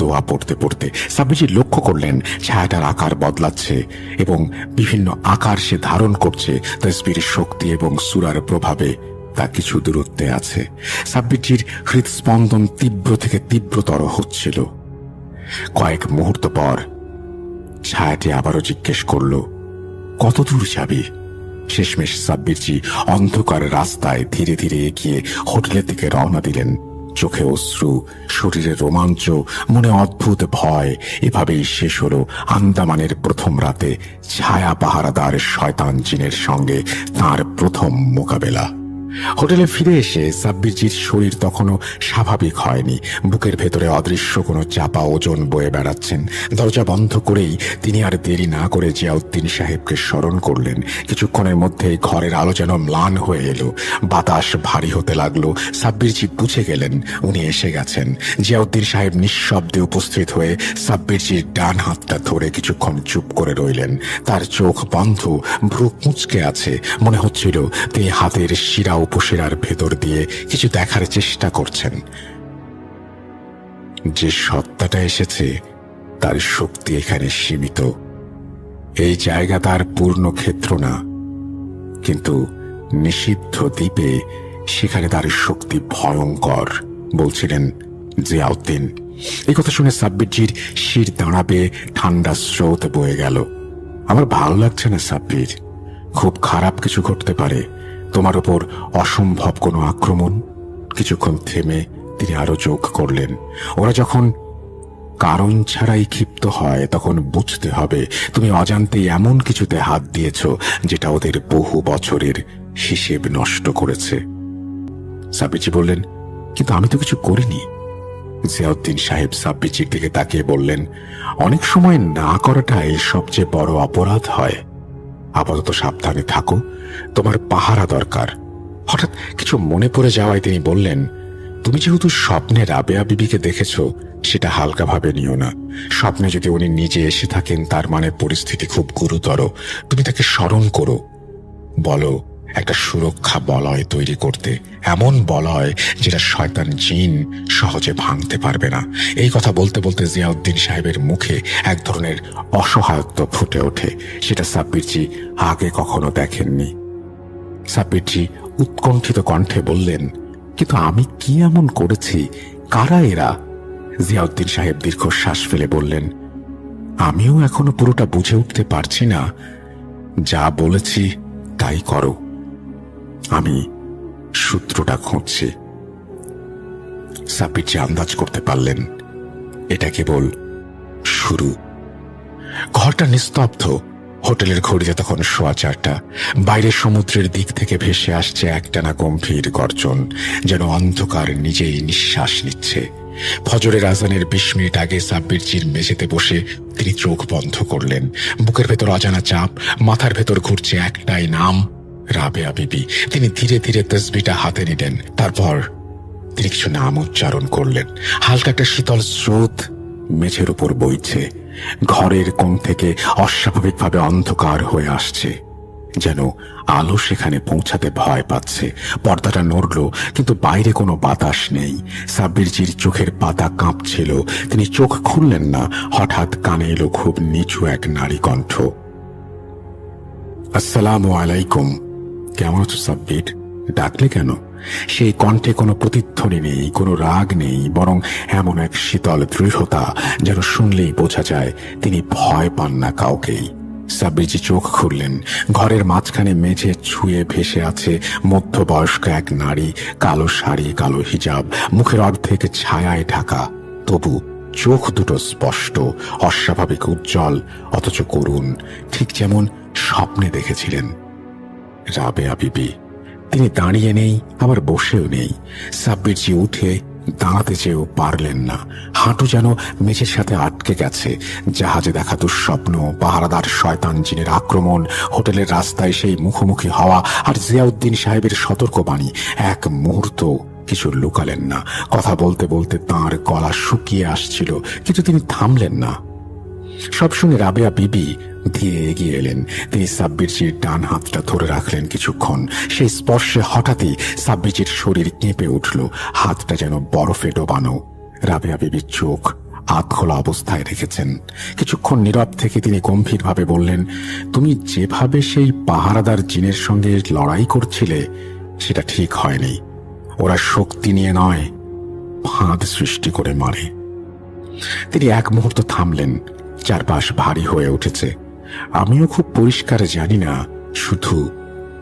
দোয়া পড়তে পড়তে। সাব্বিরজি লক্ষ্য করলেন ছায়াটার আকার বদলাচ্ছে এবং বিভিন্ন আকার সে ধারণ করছে। তসবির শক্তি এবং সূরার প্রভাবে তা কিছু দূরত্বে আছে। সাব্বিরজির হৃদস্পন্দন তীব্র থেকে তীব্রতর হচ্ছিল। কয়েক মুহূর্ত পর ছায়াটি আবারও জিজ্ঞেস করল, কত দূর যাবি? শেষমেশ সাব্বিরজি অন্ধকার রাস্তায় ধীরে ধীরে এগিয়ে হোটেলের দিকে রওনা দিলেন। চোখে অশ্রু, শরীরে রোমাঞ্চ, মনে অদ্ভুত ভয়। এভাবেই শেষ হল আন্দামানের প্রথম রাতে ছায়া পাহারাদার শয়তান জিনের সঙ্গে তার প্রথম মোকাবেলা। হোটেলে ফিরে এসে সাব্বিরজির শরীর তখনও স্বাভাবিক হয়নি। বুকের ভেতরে অদৃশ্য কোনো চাপা ওজন বয়ে বেড়াচ্ছেন। দরজা বন্ধ করেই তিনি আর দেরি না করে জিয়াউদ্দিন সাহেবকে স্মরণ করলেন। কিছুক্ষণের মধ্যেই ঘরের আলো যেন ম্লান হয়ে এলো। বাতাস ভারী হতে লাগলো। সাব্বিরজি বুঝে গেলেন উনি এসে গেছেন। জিয়াউদ্দিন সাহেব নিঃশব্দে উপস্থিত হয়ে সাব্বিরজির ডান হাতটা ধরে কিছুক্ষণ চুপ করে রইলেন। তার চোখ বন্ধ, ভ্রু কুঁচকে আছে। মনে হচ্ছিল তিনি হাতের শিরা উপশিরার ভেতর দিয়ে কিছু দেখার চেষ্টা করছেন। যে সত্তাটা এসেছে তার শক্তি এখানে সীমিত। এই জায়গা তার পূর্ণ ক্ষেত্র না, কিন্তু নিষিদ্ধ দ্বীপে সেখানে তার শক্তি ভয়ঙ্কর, বলছিলেন জিয়াউদ্দিন। এই কথা শুনে সাব্বিরজির শির দাঁড়াবে, ঠান্ডা স্রোত বয়ে গেল। আমার ভালো লাগছে না সাব্বির, খুব খারাপ কিছু ঘটতে পারে। তোমার উপর অসম্ভব কোনো আক্রমণ। কিছুক্ষণ থেমে তিনি আরো যোগ করলেন, ওরা যখন কারণ ছাড়াই ক্ষিপ্ত হয় তখন বুঝতে হবে তুমি অজান্তেই এমন কিছুতে হাত দিয়েছ যেটা ওদের বহু বছরের হিসেব নষ্ট করেছে। সাব্বিরজি বললেন, কিন্তু আমি তো কিছু করিনি। জিয়াউদ্দিন সাহেব সাব্বিরজির দিকে তাকিয়ে বললেন, অনেক সময় না করাটাই সবচেয়ে বড় অপরাধ হয়। আপাতত সাবধানে থাকো, তোমার পাহারা দরকার। হঠাৎ কিছু মনে পড়ে যাওয়ায় তিনি বললেন, তুমি যেহেতু স্বপ্নে রাবেয়া বিবিকে দেখেছ, সেটা হালকাভাবে নিও না। স্বপ্নে যদি উনি নিজে এসে থাকেন তার মানে পরিস্থিতি খুব গুরুতর। তুমি তাকে স্মরণ করো, বলো একটা সুরক্ষা বলয় তৈরি করতে, এমন বলয় যেটা শয়তান জিন সহজে ভাঙতে পারবে না। এই কথা বলতে বলতে জিয়াউদ্দিন সাহেবের মুখে এক ধরনের অসহায়ত্ব ফুটে ওঠে। সেটা সাব্বিরজি আগে কখনো দেখেননি। সাব্বিরজি উৎকণ্ঠিত কণ্ঠে বললেন, কিন্তু আমি কি এমন করেছি? কারা এরা? জিয়াউদ্দিন সাহেব দীর্ঘশ্বাস ফেলে বললেন, আমিও এখনো পুরোটা বুঝে উঠতে পারছি না। যা বলেছি তাই করো, আমি সূত্রটা খুঁজছি। সাব্বিরজি আন্দাজ করতে পারলেন এটা কেবল শুরু। ঘরটা নিস্তব্ধ, হোটেলের ঘড়িতে তখন 4:15। বাইরে সমুদ্রের দিক থেকে ভেসে আসছে একটানা গম্ভীর গর্জন, যেন অন্ধকার নিজেই নিঃশ্বাস নিচ্ছে। ফজরের আজানের 20 মিনিট আগে সাব্বিরজির মেঝেতে বসে তিনি চোখ বন্ধ করলেন। বুকের ভেতর অজানা চাপ, মাথার ভেতর ঘুরছে একটাই নাম, রাবেয়া বিবি। তিনি ধীরে ধীরে তসবিটা হাতে নিলেন। তারপর তিনি কিছু নাম উচ্চারণ করলেন। হালকা একটা শীতল স্রোত মেঝের উপর বইছে। ঘরের কোণ থেকে অস্বাভাবিকভাবে অন্ধকার হয়ে আসছে, যেন আলো সেখানে পৌঁছাতে ভয় পাচ্ছে। পর্দাটা নড়ল, কিন্তু বাইরে কোনো বাতাস নেই। সাব্বিরজির চোখের পাতা কাঁপছিল। তিনি চোখ খুললেন না। হঠাৎ কানে এলো খুব নিচু এক নারী কণ্ঠ। আসসালামু আলাইকুম। কেমন আছো সাব্বির? ডাকলে কেন? সেই কণ্ঠে কোনো প্রতিধ্বনি নেই, কোনো রাগ নেই, বরং এমন এক শীতল দৃঢ়তা যেন শুনলেই বোঝা যায় তিনি ভয় পান না কাউকেই। সাব্বিরজি চোখ খুললেন। ঘরের মাঝখানে মেঝে ছুঁয়ে ভেসে আছে মধ্যবয়স্ক এক নারী, কালো শাড়ি, কালো হিজাব, মুখের অর্ধেক ছায়ায় ঢাকা। তবু চোখ দুটো স্পষ্ট, অস্বাভাবিক উজ্জ্বল, অথচ করুণ, ঠিক যেমন স্বপ্নে দেখেছিলেন। রাবেয়া বিবি। তিনি দাঁড়িয়ে নেই, আবার বসেও নেই। সাব্বিরজি উঠে দাঁড়াতে চেয়েও পারলেন না। হাঁটু যেন মেঝের সাথে আটকে গেছে। জাহাজে দেখা দুঃস্বপ্ন, পাহারাদার শয়তান জিনের আক্রমণ, হোটেলের রাস্তায় সেই মুখোমুখি হওয়া, আর জিয়াউদ্দিন সাহেবের সতর্কবাণী, এক মুহূর্ত কিছু লুকালেন না। কথা বলতে বলতে তাঁর গলা শুকিয়ে আসছিল, কিন্তু তিনি থামলেন না। সব শুনে রাবেয়া বিবি ধীরে এগিয়ে এলেন। তিনি সাব্বিরজির ডান হাতটা ধরে রাখলেন কিছুক্ষণ। সেই স্পর্শে হঠাৎই সাব্বিরজির শরীর কেঁপে উঠল। হাতটা যেন বরফে ডোবানো। রাবেয়া বিবির চোখ আধখোলা অবস্থায় রেখেছেন। কিছুক্ষণ নীরব থেকে তিনি গম্ভীরভাবে বললেন, তুমি যেভাবে সেই পাহারাদার জিনের সঙ্গে লড়াই করছিলে সেটা ঠিক হয়নি। ওরা শক্তি নিয়ে নয়, ফাঁদ সৃষ্টি করে মারে। তিনি এক মুহূর্ত থামলেন। চারপাশ ভারী হয়ে উঠেছে। আমিও খুব পরিষ্কার জানি না, শুধু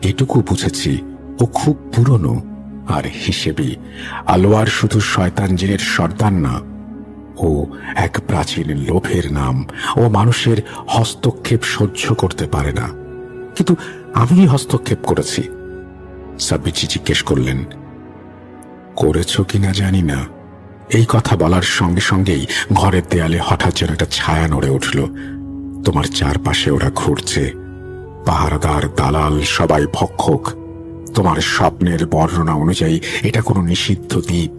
এটুকু বুঝেছি ও খুব পুরনো। আর হিসেবে আলোয়ার শুধু শয়তান জিনের সর্দার না, ও এক প্রাচীন লোভের নাম। ও মানুষের হস্তক্ষেপ সহ্য করতে পারে না, কিন্তু আমি হস্তক্ষেপ করেছি। সাব্বিরজি জিজ্ঞেস করলেন, করেছ কিনা জানি না। এই কথা বলার সঙ্গে সঙ্গেই ঘরের দেয়ালে হঠাৎ যেন একটা ছায়া নড়ে উঠল। তোমার চারপাশে ওরা ঘুরছে, পাহারাদার, দালাল, সবাই ভক্ষক। তোমার স্বপ্নের বর্ণনা অনুযায়ী এটা কোনো নিষিদ্ধ দ্বীপ।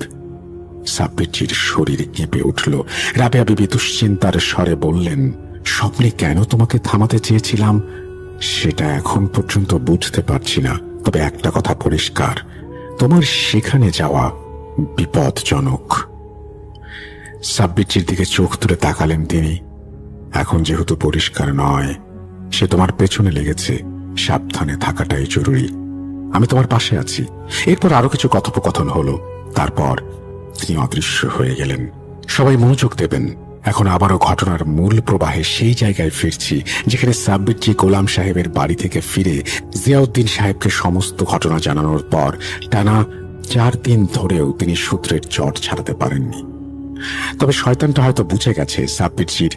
সাব্বিরজির শরীর কেঁপে উঠল। রাবেয়া বিবি দুশ্চিন্তার স্বরে বললেন, স্বপ্নে কেন তোমাকে থামাতে চেয়েছিলাম সেটা এখন পর্যন্ত বুঝতে পারছি না। তবে একটা কথা পরিষ্কার, তোমার সেখানে যাওয়া বিপজ্জনক। সাব্বিরজির দিকে চোখ তুলে তাকালেন তিনি। এখন যেহেতু পরিষ্কার নয়, সে তোমার পেছনে লেগেছে, সাবধানে থাকাটাই জরুরি। আমি তোমার পাশে আছি। এরপর আরো কিছু কথোপকথন হলো। তারপর তিনি অদৃশ্য হয়ে গেলেন। সবাই মনোযোগ দেবেন। এখন আবারও ঘটনার মূল প্রবাহে সেই জায়গায় ফিরছি যেখানে সাব্বিরজি গোলাম সাহেবের বাড়ি থেকে ফিরে জিয়াউদ্দিন সাহেবকে সমস্ত ঘটনা জানানোর পর টানা 4 দিন ধরেও তিনি সূত্রের জট ছাড়াতে পারেননি। তবে শয়তানটা হয়তো বুঝে গেছে সাব্বিরজির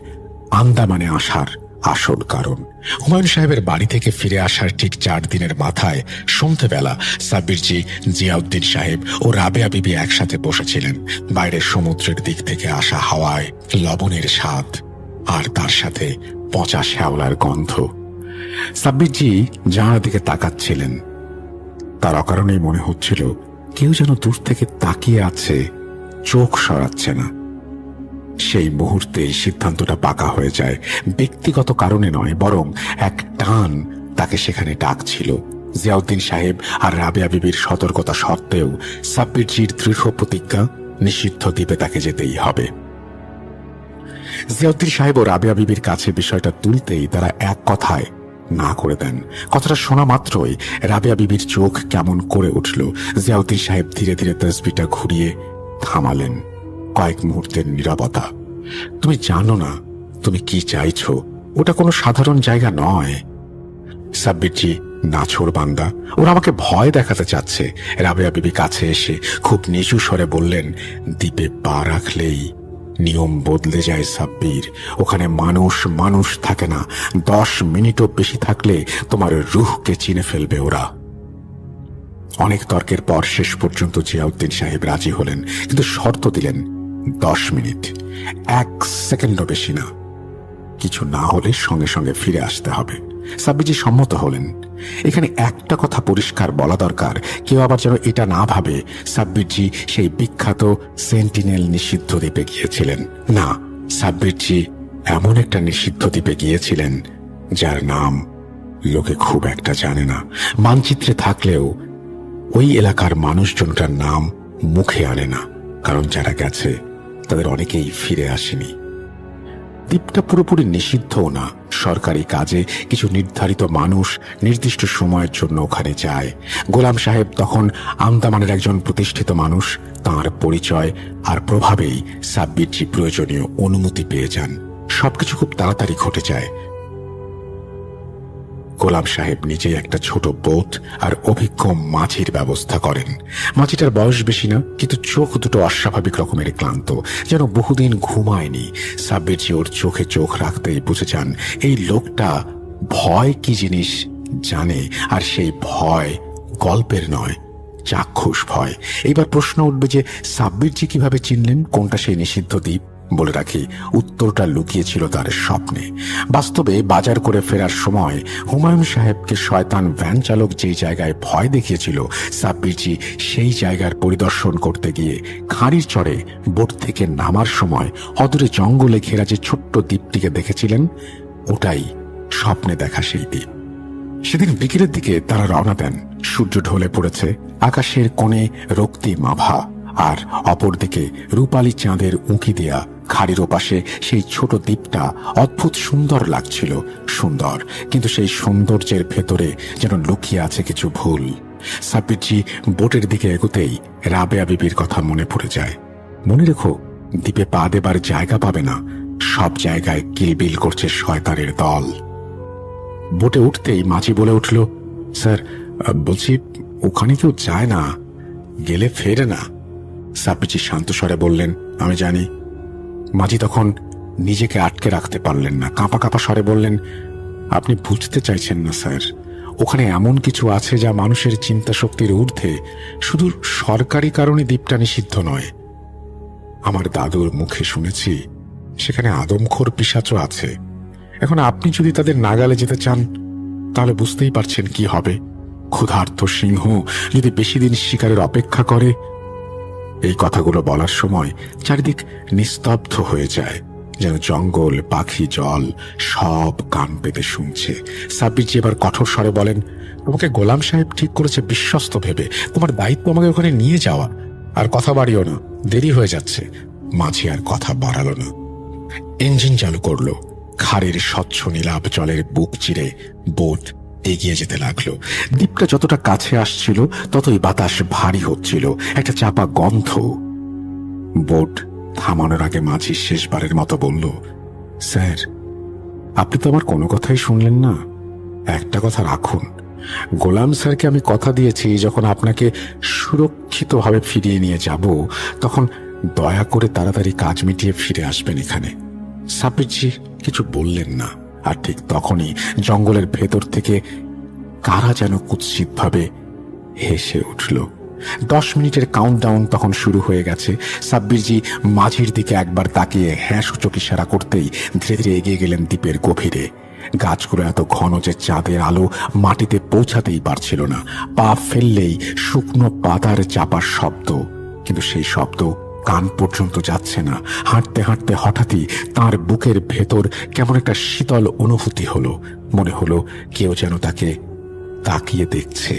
আন্দামানে আসার আসল কারণ। হুমায়ুন সাহেবের বাড়ি থেকে ফিরে আসার ঠিক 4 দিনের মাথায় সন্ধ্যেবেলা সাব্বিরজি, জিয়াউদ্দিন সাহেব ও রাবেয়া বিবি একসাথে বসেছিলেন। বাইরের সমুদ্রের দিক থেকে আসা হাওয়ায় লবণের স্বাদ, আর তার সাথে পচা শ্যাওলার গন্ধ। সাব্বিরজি জানালার দিকে তাকাচ্ছিলেন। তার অকারণেই মনে হচ্ছিল কেউ যেন দূর থেকে তাকিয়ে আছে, চোখ সরাচ্ছে না। সেই মুহূর্তে সিদ্ধান্তটা পাকা হয়ে যায়। ব্যক্তিগত কারণে নয়, বরং এক টান তাকে সেখানে ডাকছিল। জিয়াউদ্দিন সাহেব আর রাবেয়া বিবির সতর্কতা সত্ত্বেও সাব্বিরজির দৃঢ় প্রতিজ্ঞা, নিষিদ্ধ দ্বীপে তাকে যেতেই হবে। জিয়াউদ্দিন সাহেব ও রাবেয়া বিবির কাছে বিষয়টা তুলতেই তারা এক কথায় না করে দেন। কথাটা শোনা মাত্রই রাবেয়া বিবির চোখ কেমন করে উঠল। জিয়াউদ্দিন সাহেব ধীরে ধীরে তসবিটা ঘুরিয়ে থামালেন। কয়েক মুহূর্তের নীরবতা। তুমি জানো না তুমি কি চাইছো, ওটা কোনো সাধারণ জায়গা নয়। সাব্বিরজি নাছোড় বান্দা, ওরা আমাকে ভয় দেখাতে চাচ্ছে। রাবেয়া বিবি কাছে এসে খুব নিচু স্বরে বললেন, দ্বীপে পা রাখলেই নিয়ম বদলে যায় সাব্বির। ওখানে মানুষ মানুষ থাকে না। 10 মিনিটও বেশি থাকলে তোমার রুহকে চিনে ফেলবে ওরা। অনেক তর্কের পর শেষ পর্যন্ত জিয়াউদ্দিন সাহেব রাজি হলেন, কিন্তু শর্ত দিলেন 10 মিনিট, 1 সেকেন্ডও বেশি না। কিছু না হলে সঙ্গে সঙ্গে ফিরে আসতে হবে। সাব্বিরজি সম্মত হলেন। এখানে একটা কথা পরিষ্কার বলা দরকার, কেউ আবার যেন এটা না ভাবে সাব্বিরজি সেই বিখ্যাত সেন্টিনেল নিষিদ্ধ দ্বীপে গিয়েছিলেন। না, সাব্বিরজি এমন একটা নিষিদ্ধ দ্বীপে গিয়েছিলেন যার নাম লোকে খুব একটা জানে না। মানচিত্রে থাকলেও ওই এলাকার মানুষজনটার নাম মুখে আনে না, কারণ যারা গেছে তাদের অনেকেই ফিরে আসেনি। দ্বীপটা পুরোপুরি নিষিদ্ধও না। সরকারি কাজে কিছু নির্ধারিত মানুষ নির্দিষ্ট সময়ের জন্য ওখানে যায়। গোলাম সাহেব তখন আন্দামানের একজন প্রতিষ্ঠিত মানুষ। তাঁর পরিচয় আর প্রভাবেই সাব্বিরজি প্রয়োজনীয় অনুমতি পেয়ে যান। সবকিছু খুব তাড়াতাড়ি ঘটে যায়। গোলাম সাহেব নিজেই একটা ছোট বোট আর অভিজ্ঞ মাঝির ব্যবস্থা করেন। মাঝিটার বয়স বেশি না, কিন্তু চোখ দুটো অস্বাভাবিক রকমের ক্লান্ত, যেন বহুদিন ঘুমায়নি। সাব্বিরজি ওর চোখে চোখ রাখতেই বুঝে যান এই লোকটা ভয় কি জিনিস জানে, আর সেই ভয় গল্পের নয়, চাক্ষুষ ভয়। এইবার প্রশ্ন উঠবে যে সাব্বিরজি কিভাবে চিনলেন কোনটা সেই নিষিদ্ধ দ্বীপ। বলে রাখি, উত্তরটা লুকিয়েছিল তার স্বপ্নে। বাস্তবে বাজার করে ফেরার সময় হুমায়ুন সাহেবকে শয়তান ভ্যান চালক যেই জায়গায় ভয় দেখিয়েছিল, সাব্বিরজি সেই জায়গার পরিদর্শন করতে গিয়ে খাঁড়ির চড়ে বোট থেকে নামার সময় অদূরে জঙ্গলে ঘেরা যে ছোট্ট দ্বীপটিকে দেখেছিলেন, ওটাই স্বপ্নে দেখা সেই দ্বীপ। সেদিন বিকেলের দিকে তারা রওনা দেন। সূর্য ঢলে পড়েছে, আকাশের কোণে রক্তিম আভা, আর অপরদিকে রূপালী চাঁদের উঁকি দেয়া খাড়ির ওপাশে সেই ছোট দ্বীপটা অদ্ভুত সুন্দর লাগছিল। সুন্দর, কিন্তু সেই সৌন্দর্যের ভেতরে যেন লুকিয়ে আছে কিছু ভুল। সাব্বিরজি বোটের দিকে এগোতেই রাবেয়া বিবির কথা মনে পড়ে যায়। মনে রেখো, দ্বীপে পা দেবার জায়গা পাবে না, সব জায়গায় কিলবিল করছে শয়তানের দল। বোটে উঠতেই মাঝি বলে উঠল, স্যার বলছি ওখানে কেউ যায় না, গেলে ফেরে না। সাব্বিরজি শান্ত স্বরে বললেন, আমি জানি। মাঝি তখন নিজেকে আটকে রাখতে পারলেন না, কাঁপা কাঁপা স্বরে বললেন, আপনি বুঝতে চাইছেন না স্যার, ওখানে এমন কিছু আছে যা মানুষের চিন্তা শক্তির ঊর্ধ্বে। শুধু সরকারি কারণে দ্বীপটা নিষিদ্ধ নয়, আমার দাদুর মুখে শুনেছি সেখানে আদমখোর পিশাচও আছে। এখন আপনি যদি তাদের নাগালে যেতে চান তাহলে বুঝতেই পারছেন কি হবে। ক্ষুধার্ত সিংহ যদি বেশি দিন শিকারের অপেক্ষা করে। এই কথাগুলো বলার সময় চারিদিক নিস্তব্ধ হয়ে যায়, যেন জঙ্গল, পাখি, জল সব কান পেতে শুনছে। সাব্বিরজি এবার কঠোর স্বরে বলেন, তোমাকে গোলাম সাহেব ঠিক করেছে বিশ্বস্ত ভেবে, তোমার দায়িত্ব আমাকে ওখানে নিয়ে যাওয়া। আর কথা বাড়িও না, দেরি হয়ে যাচ্ছে। মাঝি আর কথা বাড়ালো না, ইঞ্জিন চালু করলো। খাড়ির স্বচ্ছ নীলাভ জলের বুক চিরে বোট এগিয়ে যেতে লাগলো। দ্বীপটা যতটা কাছে আসছিল ততই বাতাস ভারী হচ্ছিল, একটা চাপা গন্ধ। বোট থামানোর আগে মাঝি শেষবারের মতো বলল, স্যার আপনি তো আমার কোনো কথাই শুনলেন না। একটা কথা রাখুন, গোলাম স্যারকে আমি কথা দিয়েছি যখন আপনাকে সুরক্ষিতভাবে ফিরিয়ে নিয়ে যাব তখন দয়া করে তাড়াতাড়ি কাজ মিটিয়ে ফিরে আসবেন এখানে। সাব্বিরজি কিছু বললেন না, আর ঠিক তখনই জঙ্গলের ভেতর থেকে কারা যেন কুৎসিতভাবে হেসে উঠল। 10 মিনিটের কাউন্টডাউন তখন শুরু হয়ে গেছে। সাব্বিরজি মাঝির দিকে একবার তাকিয়ে হ্যাঁ সূচক ইশারা করতেই ধীরে ধীরে এগিয়ে গেলেন দ্বীপের গভীরে। গাছগুলো এত ঘন যে চাঁদের আলো মাটিতে পৌঁছাতেই পারছিল না। পা ফেললেই শুকনো পাতার চাপার শব্দ, কিন্তু সেই শব্দ কান পর্যন্ত যাচ্ছে না। হাঁটতে হাঁটতে হঠাৎই তার বুকের ভেতর কেমন একটা শীতল অনুভূতি হলো। মনে হলো কেউ যেন তাকে তাকিয়ে দেখছে।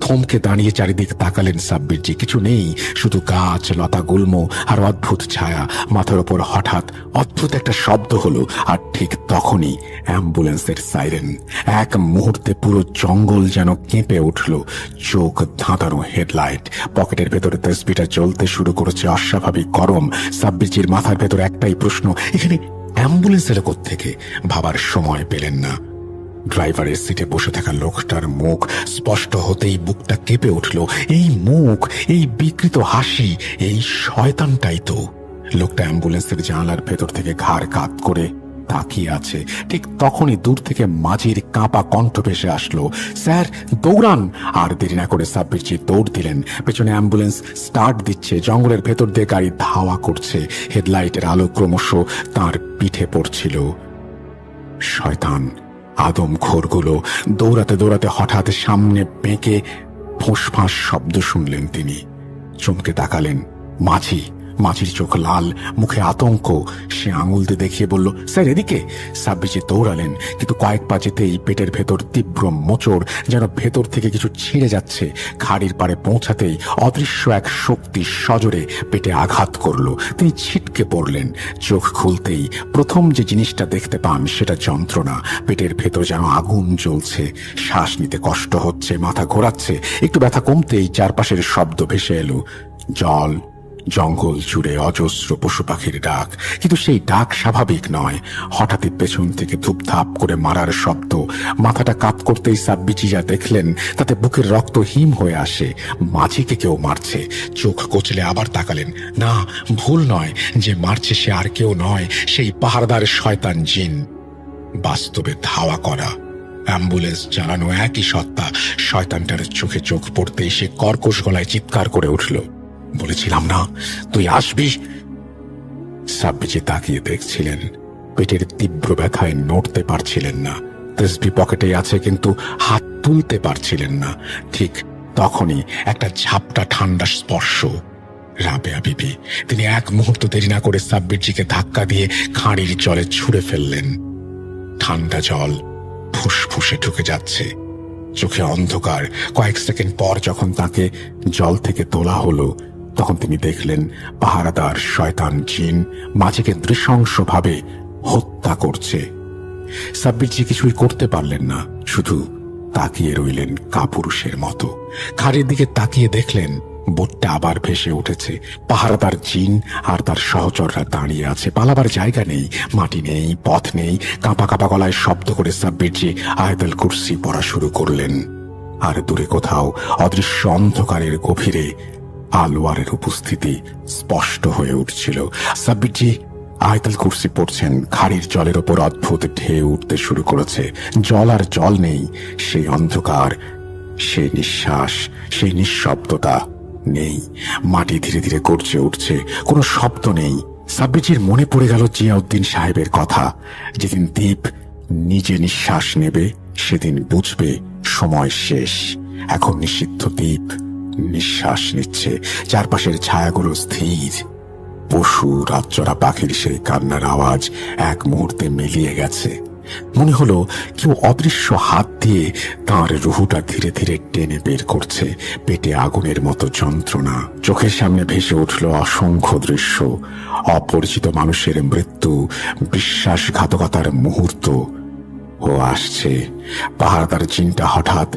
থমকে দাঁড়িয়ে চারিদিক তাকালেন সাব্বিরজি। কিছু নেই, শুধু গাছ, লতা, গুল্ম আর অদ্ভুত ছায়া। মাথার ওপর হঠাৎ অদ্ভুত একটা শব্দ হলো, আর ঠিক তখনই অ্যাম্বুলেন্সের সাইরেন। এক মুহূর্তে পুরো জঙ্গল যেন কেঁপে উঠল। চোখ ধাঁধানো হেডলাইট, পকেটের ভেতরে তসবিটা জ্বলতে শুরু করেছে অস্বাভাবিক গরম। সাব্বিরজির মাথার ভেতর একটাই প্রশ্ন, এখানে অ্যাম্বুলেন্স এলো কোত্থেকে? ভাবার সময় পেলেন না। ড্রাইভারের সিটে বসে থাকা লোকটার মুখ স্পষ্ট হতেই বুকটা কেঁপে উঠল। এই মুখ, এই বিকৃত হাসি, এই শয়তানটাই তো। লোকটা অ্যাম্বুলেন্সের জানালার ভেতর থেকে ঘাড় কাত করে তাকিয়ে আছে। ঠিক তখনই দূর থেকে মাঝির কাঁপা কণ্ঠ ভেসে আসলো, স্যার দৌড়ান! আর দেরি না করে সাব্বিরজি দৌড় দিলেন। পেছনে অ্যাম্বুলেন্স স্টার্ট দিচ্ছে, জঙ্গলের ভেতর দিয়ে গাড়ি ধাওয়া করছে, হেডলাইটের আলো ক্রমশ তার পিঠে পড়ছিল। শয়তান আদমখোরগুলো দৌড়াতে দৌড়াতে হঠাৎ সামনে বেঁকে ফোঁসফাঁস শব্দ শুনলেন। তিনি চমকে তাকালেন। মাঝির চোখ লাল, মুখে আতঙ্ক। সে আঙুল দিয়ে দেখিয়ে বলল, স্যার এদিকে। সাব্বিরজি দৌড়ালেন, কিন্তু কয়েক পা যেতেই পেটের ভেতর তীব্র মোচড়, যেন ভেতর থেকে কিছু ছিঁড়ে যাচ্ছে। খাড়ির পাড়ে পৌঁছাতেই অদৃশ্য এক শক্তি সজোরে পেটে আঘাত করল। তিনি ছিটকে পড়লেন। চোখ খুলতেই প্রথম যে জিনিসটা দেখতে পান সেটা যন্ত্রণা। পেটের ভেতর যেন আগুন জ্বলছে, শ্বাস নিতে কষ্ট হচ্ছে, মাথা ঘোরাচ্ছে। একটু ব্যথা কমতেই চারপাশের শব্দ ভেসে এলো, জল, জঙ্গল জুড়ে অজস্র পশু পাখির ডাক। কিন্তু সেই ডাক স্বাভাবিক নয়। হঠাৎই পেছন থেকে ধূপধাপ করে মারার শব্দ। মাথাটা কাত করতেই সাব্বিরজি যা দেখলেন তাতে বুকের রক্ত হিম হয়ে আসে। মাঝিকে কেউ মারছে। চোখ কচলে আবার তাকালেন। না, ভুল নয়, যে মারছে সে আর কেউ নয়, সেই পাহাড়দার শয়তান জিন। বাস্তবে ধাওয়া করা অ্যাম্বুলেন্স চালানো একই সত্তা। শয়তানটার চোখে চোখ পড়তেই সে কর্কশ গলায় চিৎকার করে উঠল, বলেছিলাম না তুই আসবি? সাব্বিরজি তাকিয়ে দেখছিলেন। পেটের তীব্র ব্যথায় নড়তে পারছিলেন না। তসবি পকেটে আছে, কিন্তু হাত তুলতে পারছিলেন না। ঠিক তখনই একটা ঝাপটা ঠান্ডা স্পর্শ। রাবেয়া বিবি। তিনি এক মুহূর্ত দেরি না করে সাব্বিরজিকে ধাক্কা দিয়ে খাঁড়ির জলে ছুঁড়ে ফেললেন। ঠান্ডা জল ফুসফুসে ঢুকে যাচ্ছে, চোখে অন্ধকার। কয়েক সেকেন্ড পর যখন তাকে জল থেকে তোলা হলো, তখন তিনি দেখলেন পাহারাদার শয়তান জিন মাঝিকে নৃশংসভাবে হত্যা করছে। সাব্বিরজি কিছুই করতে পারলেন না, শুধু তাকিয়ে রইলেন কাপুরুষের মতো। খাড়ির দিকে তাকিয়ে দেখলেন বোটটা আবার ভেসে উঠেছে। পাহারাদার জিন আর তার সহচররা দাঁড়িয়ে আছে। পালাবার জায়গা নেই, মাটি নেই, পথ নেই। কাঁপা কাঁপা গলায় শব্দ করে সাব্বিরজি আয়াতুল কুরসি পড়া শুরু করলেন। আর দূরে কোথাও অদৃশ্য অন্ধকারের গভীরে আলোয়ারের উপস্থিতি স্পষ্ট হয়ে উঠছিল। সাব্বিরজি আয়াতুল কুরসি পড়ছেন। খাড়ির জলের ওপর অদ্ভুত ঢেউ উঠতে শুরু করেছে। জল আর জল নেই, সেই অন্ধকার, সেই নিঃশ্বাস, সেই নিঃশব্দতা নেই। মাটি ধীরে ধীরে গর্জে উঠছে, কোনো শব্দ নেই। সাব্বিরজির মনে পড়ে গেল জিয়াউদ্দিন সাহেবের কথা, যেদিন দ্বীপ নিজে নিঃশ্বাস নেবে সেদিন বুঝবে সময় শেষ। এখন নিষিদ্ধ দ্বীপ নিঃশ্বাস নিচ্ছে। চারপাশের ছায়াগুলো স্থির। পশু, রাতচরা পাখির সেই কান্নার আওয়াজ এক মুহূর্তে মিলিয়ে গেছে। মনে হলো কেউ অদৃশ্য হাত দিয়ে তাঁর রুহুটা ধীরে ধীরে টেনে বের করছে। পেটে আগুনের মতো যন্ত্রণা। চোখের সামনে ভেসে উঠল অসংখ্য দৃশ্য, অপরিচিত মানুষের মৃত্যু, বিশ্বাসঘাতকতার মুহূর্ত। ও আসছে। পাহাড়দার জিনটা হঠাৎ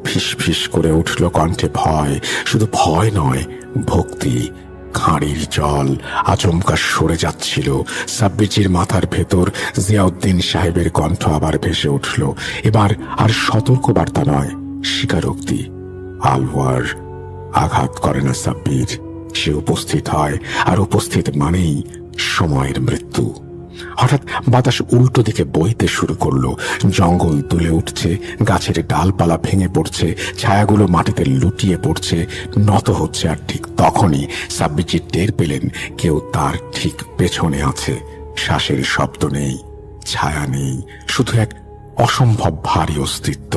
ফিস ফিস করে উঠল কণ্ঠে ভয়। শুধু ভয় নয়, ভক্তি। খাঁড়ির জল আচমকা সরে যাচ্ছিল। সাব্বিরজির মাথার ভেতর জিয়াউদ্দিন সাহেবের কণ্ঠ আবার ভেসে উঠল। এবার আর সতর্কবার্তা নয়, স্বীকারোক্তি। আলওয়ার আঘাত করে না সাব্বির, সে উপস্থিত হয়, আর উপস্থিত মানেই সময়ের মৃত্যু। হঠাৎ বাতাস উল্টো দিকে বইতে শুরু করলো। জঙ্গল দুলে উঠছে, গাছের ডালপালা ভেঙে পড়ছে, ছায়াগুলো মাটিতে লুটিয়ে পড়ছে, নত হচ্ছে। আর ঠিক তখনই সাব্বিরজি টের পেলেন কেউ তার ঠিক পেছনে আছে। শ্বাসের শব্দ নেই, ছায়া নেই, শুধু এক অসম্ভব ভারী অস্তিত্ব।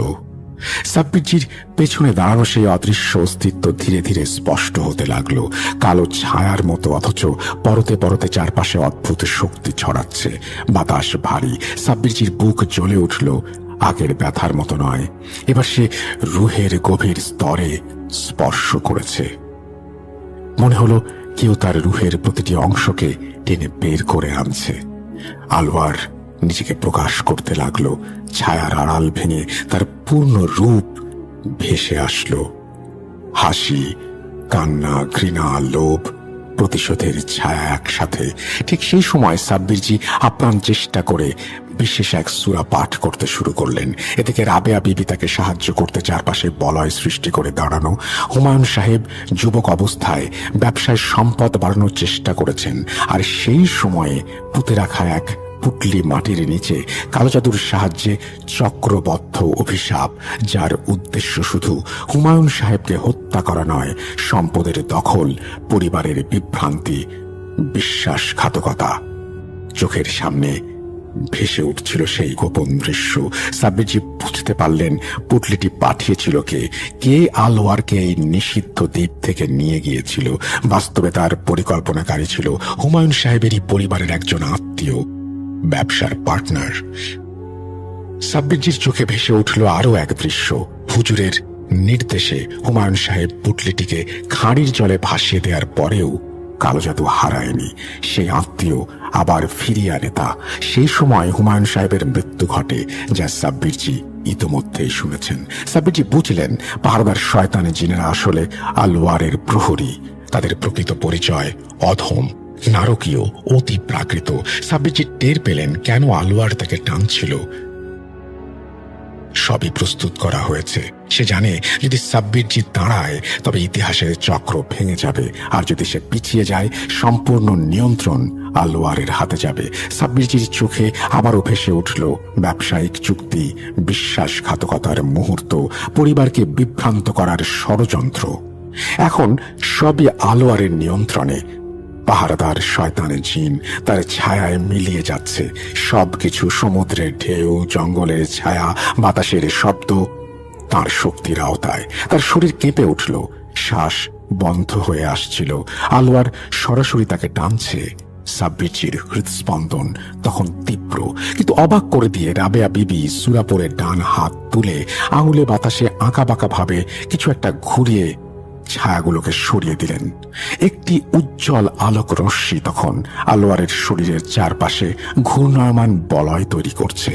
সাব্বিরজির পেছনে দাঁড়ানো সেই অদৃশ্য অস্তিত্ব ধীরে ধীরে স্পষ্ট হতে লাগলো, কালো ছায়ার মতো, অথচ পরতে পরতে চারপাশে অদ্ভুত শক্তি ছড়াচ্ছে। বাতাস ভারী। সাব্বিরজির বুক জ্বলে উঠল। আগের ব্যথার মতো নয়, এবার সে রুহের গভীর স্তরে স্পর্শ করেছে। মনে হলো কেউ তার রুহের প্রতিটি অংশকে টেনে বের করে আনছে। আলওয়ার নিজেকে প্রকাশ করতে লাগলো। ছায়ার আড়াল ভেঙে তার পূর্ণ রূপ ভেসে আসলো। হাসি, কান্না, ঘৃণা, লোভ, প্রতিশোধের ছায়া একসাথে। ঠিক সেই সময় সাব্বিরজি আপ্রাণ চেষ্টা করে বিশেষ এক সূরা পাঠ করতে শুরু করলেন। এদিকে রাবেয়া বিবি তাকে সাহায্য করতে চারপাশে বলয় সৃষ্টি করে দাঁড়ানো। হুমায়ুন সাহেব যুবক অবস্থায় ব্যবসায় সম্পদ বাড়ানোর চেষ্টা করেছেন, আর সেই সময়ে পুঁতে রাখা এক পুটলি মাটির নিচে কালো জাদুর সাহায্যে চক্রবদ্ধ অভিশাপ, যার উদ্দেশ্য শুধু হুমায়ুন সাহেবকে হত্যা করা নয়, সম্পদের দখল, পরিবারের বিভ্রান্তি, বিশ্বাসঘাতকতা। চোখের সামনে ভেসে উঠছিল সেই গোপন দৃশ্য। সাব্বিরজি বুঝতে পারলেন পুটলিটি পাঠিয়েছিল কে, কে আলোয়ারকে এই নিষিদ্ধ দ্বীপ থেকে নিয়ে গিয়েছিল। বাস্তবে তার পরিকল্পনাকারী ছিল হুমায়ুন সাহেবেরই পরিবারের একজন আত্মীয়, ব্যবসার পার্টনার। সাব্বিরজির চোখে ভেসে উঠল আরো এক দৃশ্য। হুজুরের নির্দেশে হুমায়ুন সাহেব পুটলিটিকে খাঁড়ির জলে ভাসিয়ে দেওয়ার পরেও কালো জাদু হারায়নি। সেই আত্মীয় আবার ফিরিয়ে আনে তা। সেই সময় হুমায়ুন সাহেবের মৃত্যু ঘটে, যা সাব্বিরজি ইতোমধ্যেই শুনেছেন। সাব্বিরজি বুঝলেন পাহাড়দার শয়তানি জিনেরা আসলে আলোয়ারের প্রহরী। তাদের প্রকৃত পরিচয় অধম, নারকীয়, অতি প্রাকৃত। সাব্বিরজি টের পেলেন কেন আলোয়ার তাকে টানছিল। সবই প্রস্তুত করা হয়েছে। সে জানে যদি সাব্বিরজি দাঁড়ায় তবে ইতিহাসের চক্র ভেঙে যাবে, আর যদি সে পিছিয়ে যায় সম্পূর্ণ নিয়ন্ত্রণ আলোয়ারের হাতে যাবে। সাব্বিরজির চোখে আবারও ভেসে উঠল ব্যবসায়িক চুক্তি, বিশ্বাসঘাতকতার মুহূর্ত, পরিবারকে বিভ্রান্ত করার ষড়যন্ত্র। এখন সবই আলোয়ারের নিয়ন্ত্রণে। পাহারাদার শয়তানের জিন তার ছায়ায় মিলিয়ে যাচ্ছে। সবকিছু, সমুদ্রের ঢেউ, জঙ্গলের ছায়া, বাতাসের শব্দ, তার শক্তির আওতায়। তার শরীর কেঁপে উঠল, শ্বাস বন্ধ হয়ে আসছিল। আলোয়ার সরাসরি তাকে টানছে। সাব্বিরজির হৃদস্পন্দন তখন তীব্র, কিন্তু অবাক করে দিয়ে রাবেয়া বিবি সূরা পড়ে ডান হাত তুলে আঙুলে বাতাসে আঁকাবাঁকা ভাবে কিছু একটা ঘুরিয়ে ছায়াগুলোকে সরিয়ে দিলেন। একটি উজ্জ্বল আলোক রশ্মি তখন আলোয়ারের শরীরের চারপাশে ঘূর্ণায়মান বলয় তৈরি করছে।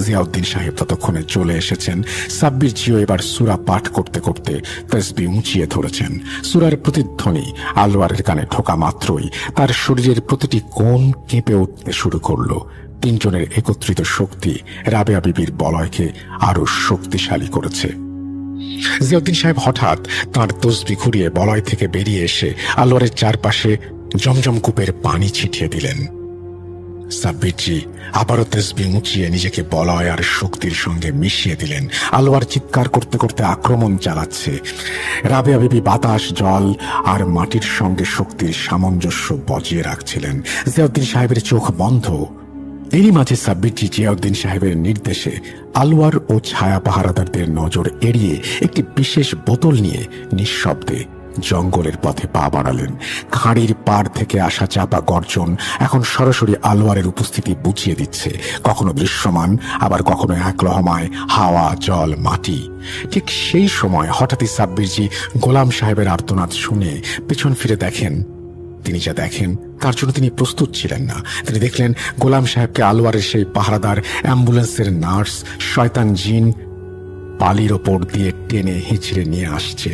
জিয়াউদ্দিন সাহেব ততক্ষণে চলে এসেছেন। সাব্বিরজিও এবার সূরা পাঠ করতে করতে তাসবিহ উঁচিয়ে ধরেছেন। সূরার প্রতিধ্বনি আলোয়ারের কানে ঢোকা মাত্রই তার শরীরের প্রতিটি কোণ কেঁপে উঠতে শুরু করল। তিনজনের একত্রিত শক্তি রাবেয়া বিবির বলয়কে আরো শক্তিশালী করেছে। জিয়াউদ্দিন সাহেব হঠাৎ তাঁর তসবিহ ঘুরিয়ে বলয় থেকে বেরিয়ে এসে আলোয়ারের চারপাশে জমজম কূপের পানি ছিটিয়ে দিলেন। সাব্বিরজি আবারও তসবিহ উঁচিয়ে নিজেকে বলয় আর শক্তির সঙ্গে মিশিয়ে দিলেন। আলোয়ার চিৎকার করতে করতে আক্রমণ চালাচ্ছে। রাবেয়া বিবি বাতাস, জল আর মাটির সঙ্গে শক্তির সামঞ্জস্য বজিয়ে রাখছিলেন। জিয়াউদ্দিন সাহেবের চোখ বন্ধ। এরই মাঝে সাব্বিরজি জিয়াউদ্দিন সাহেবের নির্দেশে আলোয়ার ও ছায়া পাহারাদারদের নজর এড়িয়ে একটি বিশেষ বোতল নিয়ে নিঃশব্দে জঙ্গলের পথে পা বাড়ালেন। খাঁড়ির পাড় থেকে আসা চাপা গর্জন এখন সরাসরি আলোয়ারের উপস্থিতি বুঝিয়ে দিচ্ছে, কখনো দৃশ্যমান, আবার কখনো এক লহমায় হাওয়া, জল, মাটি। ঠিক সেই সময় হঠাৎই সাব্বিরজি গোলাম সাহেবের আর্তনাদ শুনে পেছন ফিরে দেখেন। তিনি যা দেখেন তার জন্য তিনি প্রস্তুত ছিলেন না। তিনি দেখলেন গোলাম সাহেবকে আলোয়ারের সেই পাহারাদার, অ্যাম্বুলেন্সের নার্স, শয়তান জিন পালির ওপর দিয়ে টেনে হিঁচড়ে নিয়ে আসছে।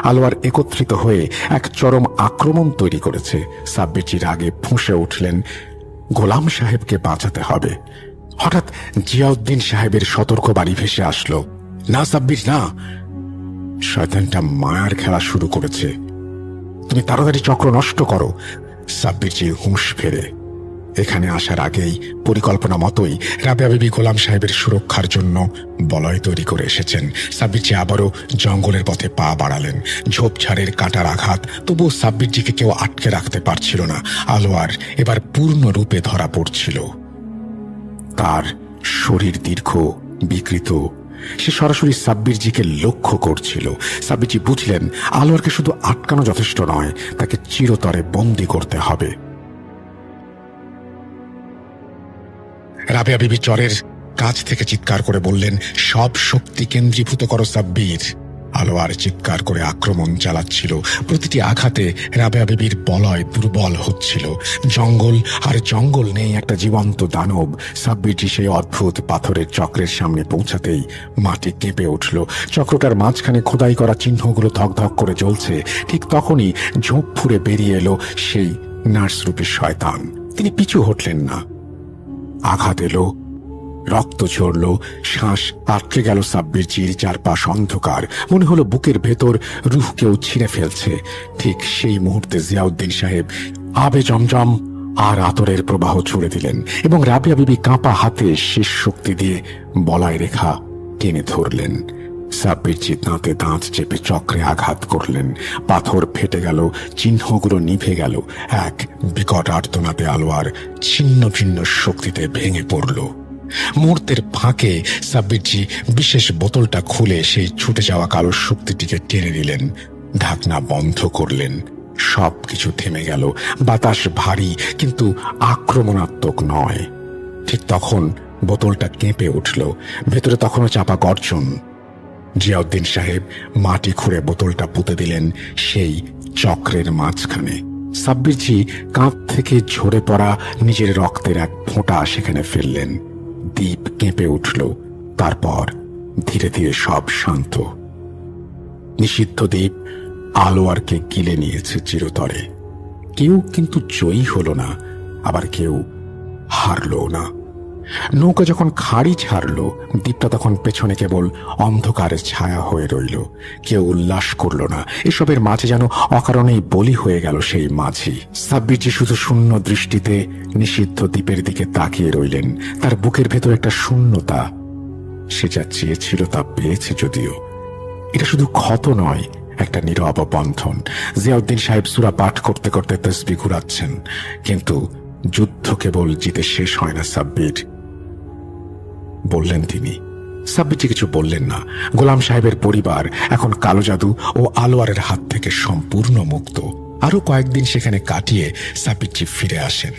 আলোয়ার একত্রিত হয়ে এক চরম আক্রমণ তৈরি করেছে। সাব্বিরজির আগে ফুঁসে উঠলেন, গোলাম সাহেবকে বাঁচাতে হবে। হঠাৎ জিয়াউদ্দিন সাহেবের সতর্ক বাড়ি ভেসে আসলো, না সাব্বির না, শয়তানটা মায়ার খেলা শুরু করেছে, তুমি তাড়াতাড়ি চক্র নষ্ট করো। সাব্বিরজি হুঁশ ফেরে। এখানে আসার আগেই পরিকল্পনা মতোই রাবেয়া বিবি গোলাম সাহেবের সুরক্ষার জন্য বলয় তৈরি করে এসেছেন। সাব্বিরজি আবারও জঙ্গলের পথে পা বাড়ালেন। ঝোপঝাড়ের কাটার আঘাত, তবুও সাব্বিরজিকে কেউ আটকে রাখতে পারছিল না। আলোয়ার এবার পূর্ণ রূপে ধরা পড়ছিল। তার শরীর দীর্ঘ, বিকৃত। সে সরাসরি সাব্বিরজিকে লক্ষ্য করছিল। সাব্বিরজি বুঝলেন আলোয়ারকে শুধু আটকানো যথেষ্ট নয়, তাকে চিরতরে বন্দী করতে হবে। রাবেয়া বিবি চরের কাছ থেকে চিৎকার করে বললেন, সব শক্তি কেন্দ্রীভূত করো সাব্বির। আলোয়ার চিৎকার করে আক্রমণ চালাচ্ছিল। প্রতিটি আঘাতে রাবেয়া বিবির বলয় দুর্বল হচ্ছিল। জঙ্গল আর জঙ্গল নেই একটা জীবন্ত দানব। সাব্বিরজি সেই অদ্ভুত পাথরের চক্রের সামনে পৌঁছাতেই মাটি কেঁপে উঠল। চক্রটার মাঝখানে খোদাই করা চিহ্নগুলো ধকধক করে জ্বলছে। ঠিক তখনই ঝোঁপ ফুঁড়ে বেরিয়ে এলো সেই নার্সরূপী শয়তান। তিনি পিছু হটলেন না। আঘাত এলো, রক্ত ঝরল, শ্বাস আটকে গেল সাব্বিরজির। চারপাশ অন্ধকার, মনে হলো বুকের ভেতর রুহ কেউ ছিঁড়ে ফেলছে। ঠিক সেই মুহূর্তে জিয়াউদ্দিন সাহেব আবে জমজম আর আতরের প্রবাহ ছুড়ে দিলেন এবং রাবেয়া বিবি কাঁপা হাতে শেষ শক্তি দিয়ে বলায় রেখা টেনে ধরলেন। সাব্বিরজি দাঁতে দাঁত চেপে চক্রে আঘাত করলেন। পাথর ফেটে গেল, চিহ্নগুলো নিভে গেল। এক বিকট আর্তনাদে আলোয়ার ছিন্ন ভিন্ন শক্তিতে ভেঙে পড়ল। মুহূর্তের ফাঁকে সাব্বিরজি বিশেষ বোতলটা খুলে সেই ছুটে যাওয়া কালো শক্তিটিকে টেনে নিলেন। ঢাকনা বন্ধ করলেন। সবকিছু থেমে গেল। বাতাস ভারী কিন্তু আক্রমণাত্মক নয়। ঠিক তখন বোতলটা কেঁপে উঠল। ভেতরে তখনও চাপা গর্জন। জিয়াউদ্দিন সাহেব মাটি খুঁড়ে বোতলটা পুঁতে দিলেন সেই চক্রের মাঝখানে। সাব্বিরজি কাঁধ থেকে ঝরে পড়া নিজের রক্তের এক ফোঁটা সেখানে ফেললেন। দ্বীপ কেঁপে উঠল। তারপর ধীরে ধীরে সব শান্ত। নিষিদ্ধ দ্বীপ আলোয়ারকে গিলে নিয়েছে চিরতরে। কেউ কিন্তু জয়ী হল না, আবার কেউ হারলো না। নৌকা যখন খাড়ি ছাড়ল, দ্বীপটা তখন পেছনে কেবল অন্ধকারের ছায়া হয়ে রইল। কেউ উল্লাস করল না। এসবের মাঝে যেন অকারণেই বলি হয়ে গেল সেই মাঝি। সাব্বিরজি শুধু শূন্য দৃষ্টিতে নিষিদ্ধ দ্বীপের দিকে তাকিয়ে রইলেন। তার বুকের ভেতর একটা শূন্যতা। সে যা চেয়েছিল তা পেয়েছে, যদিও এটা শুধু ক্ষত নয়, একটা নীরব বন্ধন। জিয়াউদ্দিন সাহেব সূরা পাঠ করতে করতে তসবিহ ঘুরাচ্ছেন। কিন্তু যুদ্ধ কেবল জিতে শেষ হয় না সাব্বির, বললেন তিনি। সাব্বিরজি কিছু বললেন না। গোলাম সাহেবের পরিবার এখন কালো জাদু ও আলোয়ারের হাত থেকে সম্পূর্ণ মুক্ত। আরো কয়েকদিন সেখানে কাটিয়ে সাব্বিরজি ফিরে আসেন।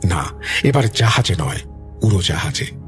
না, এবার জাহাজে নয়, উড়োজাহাজে।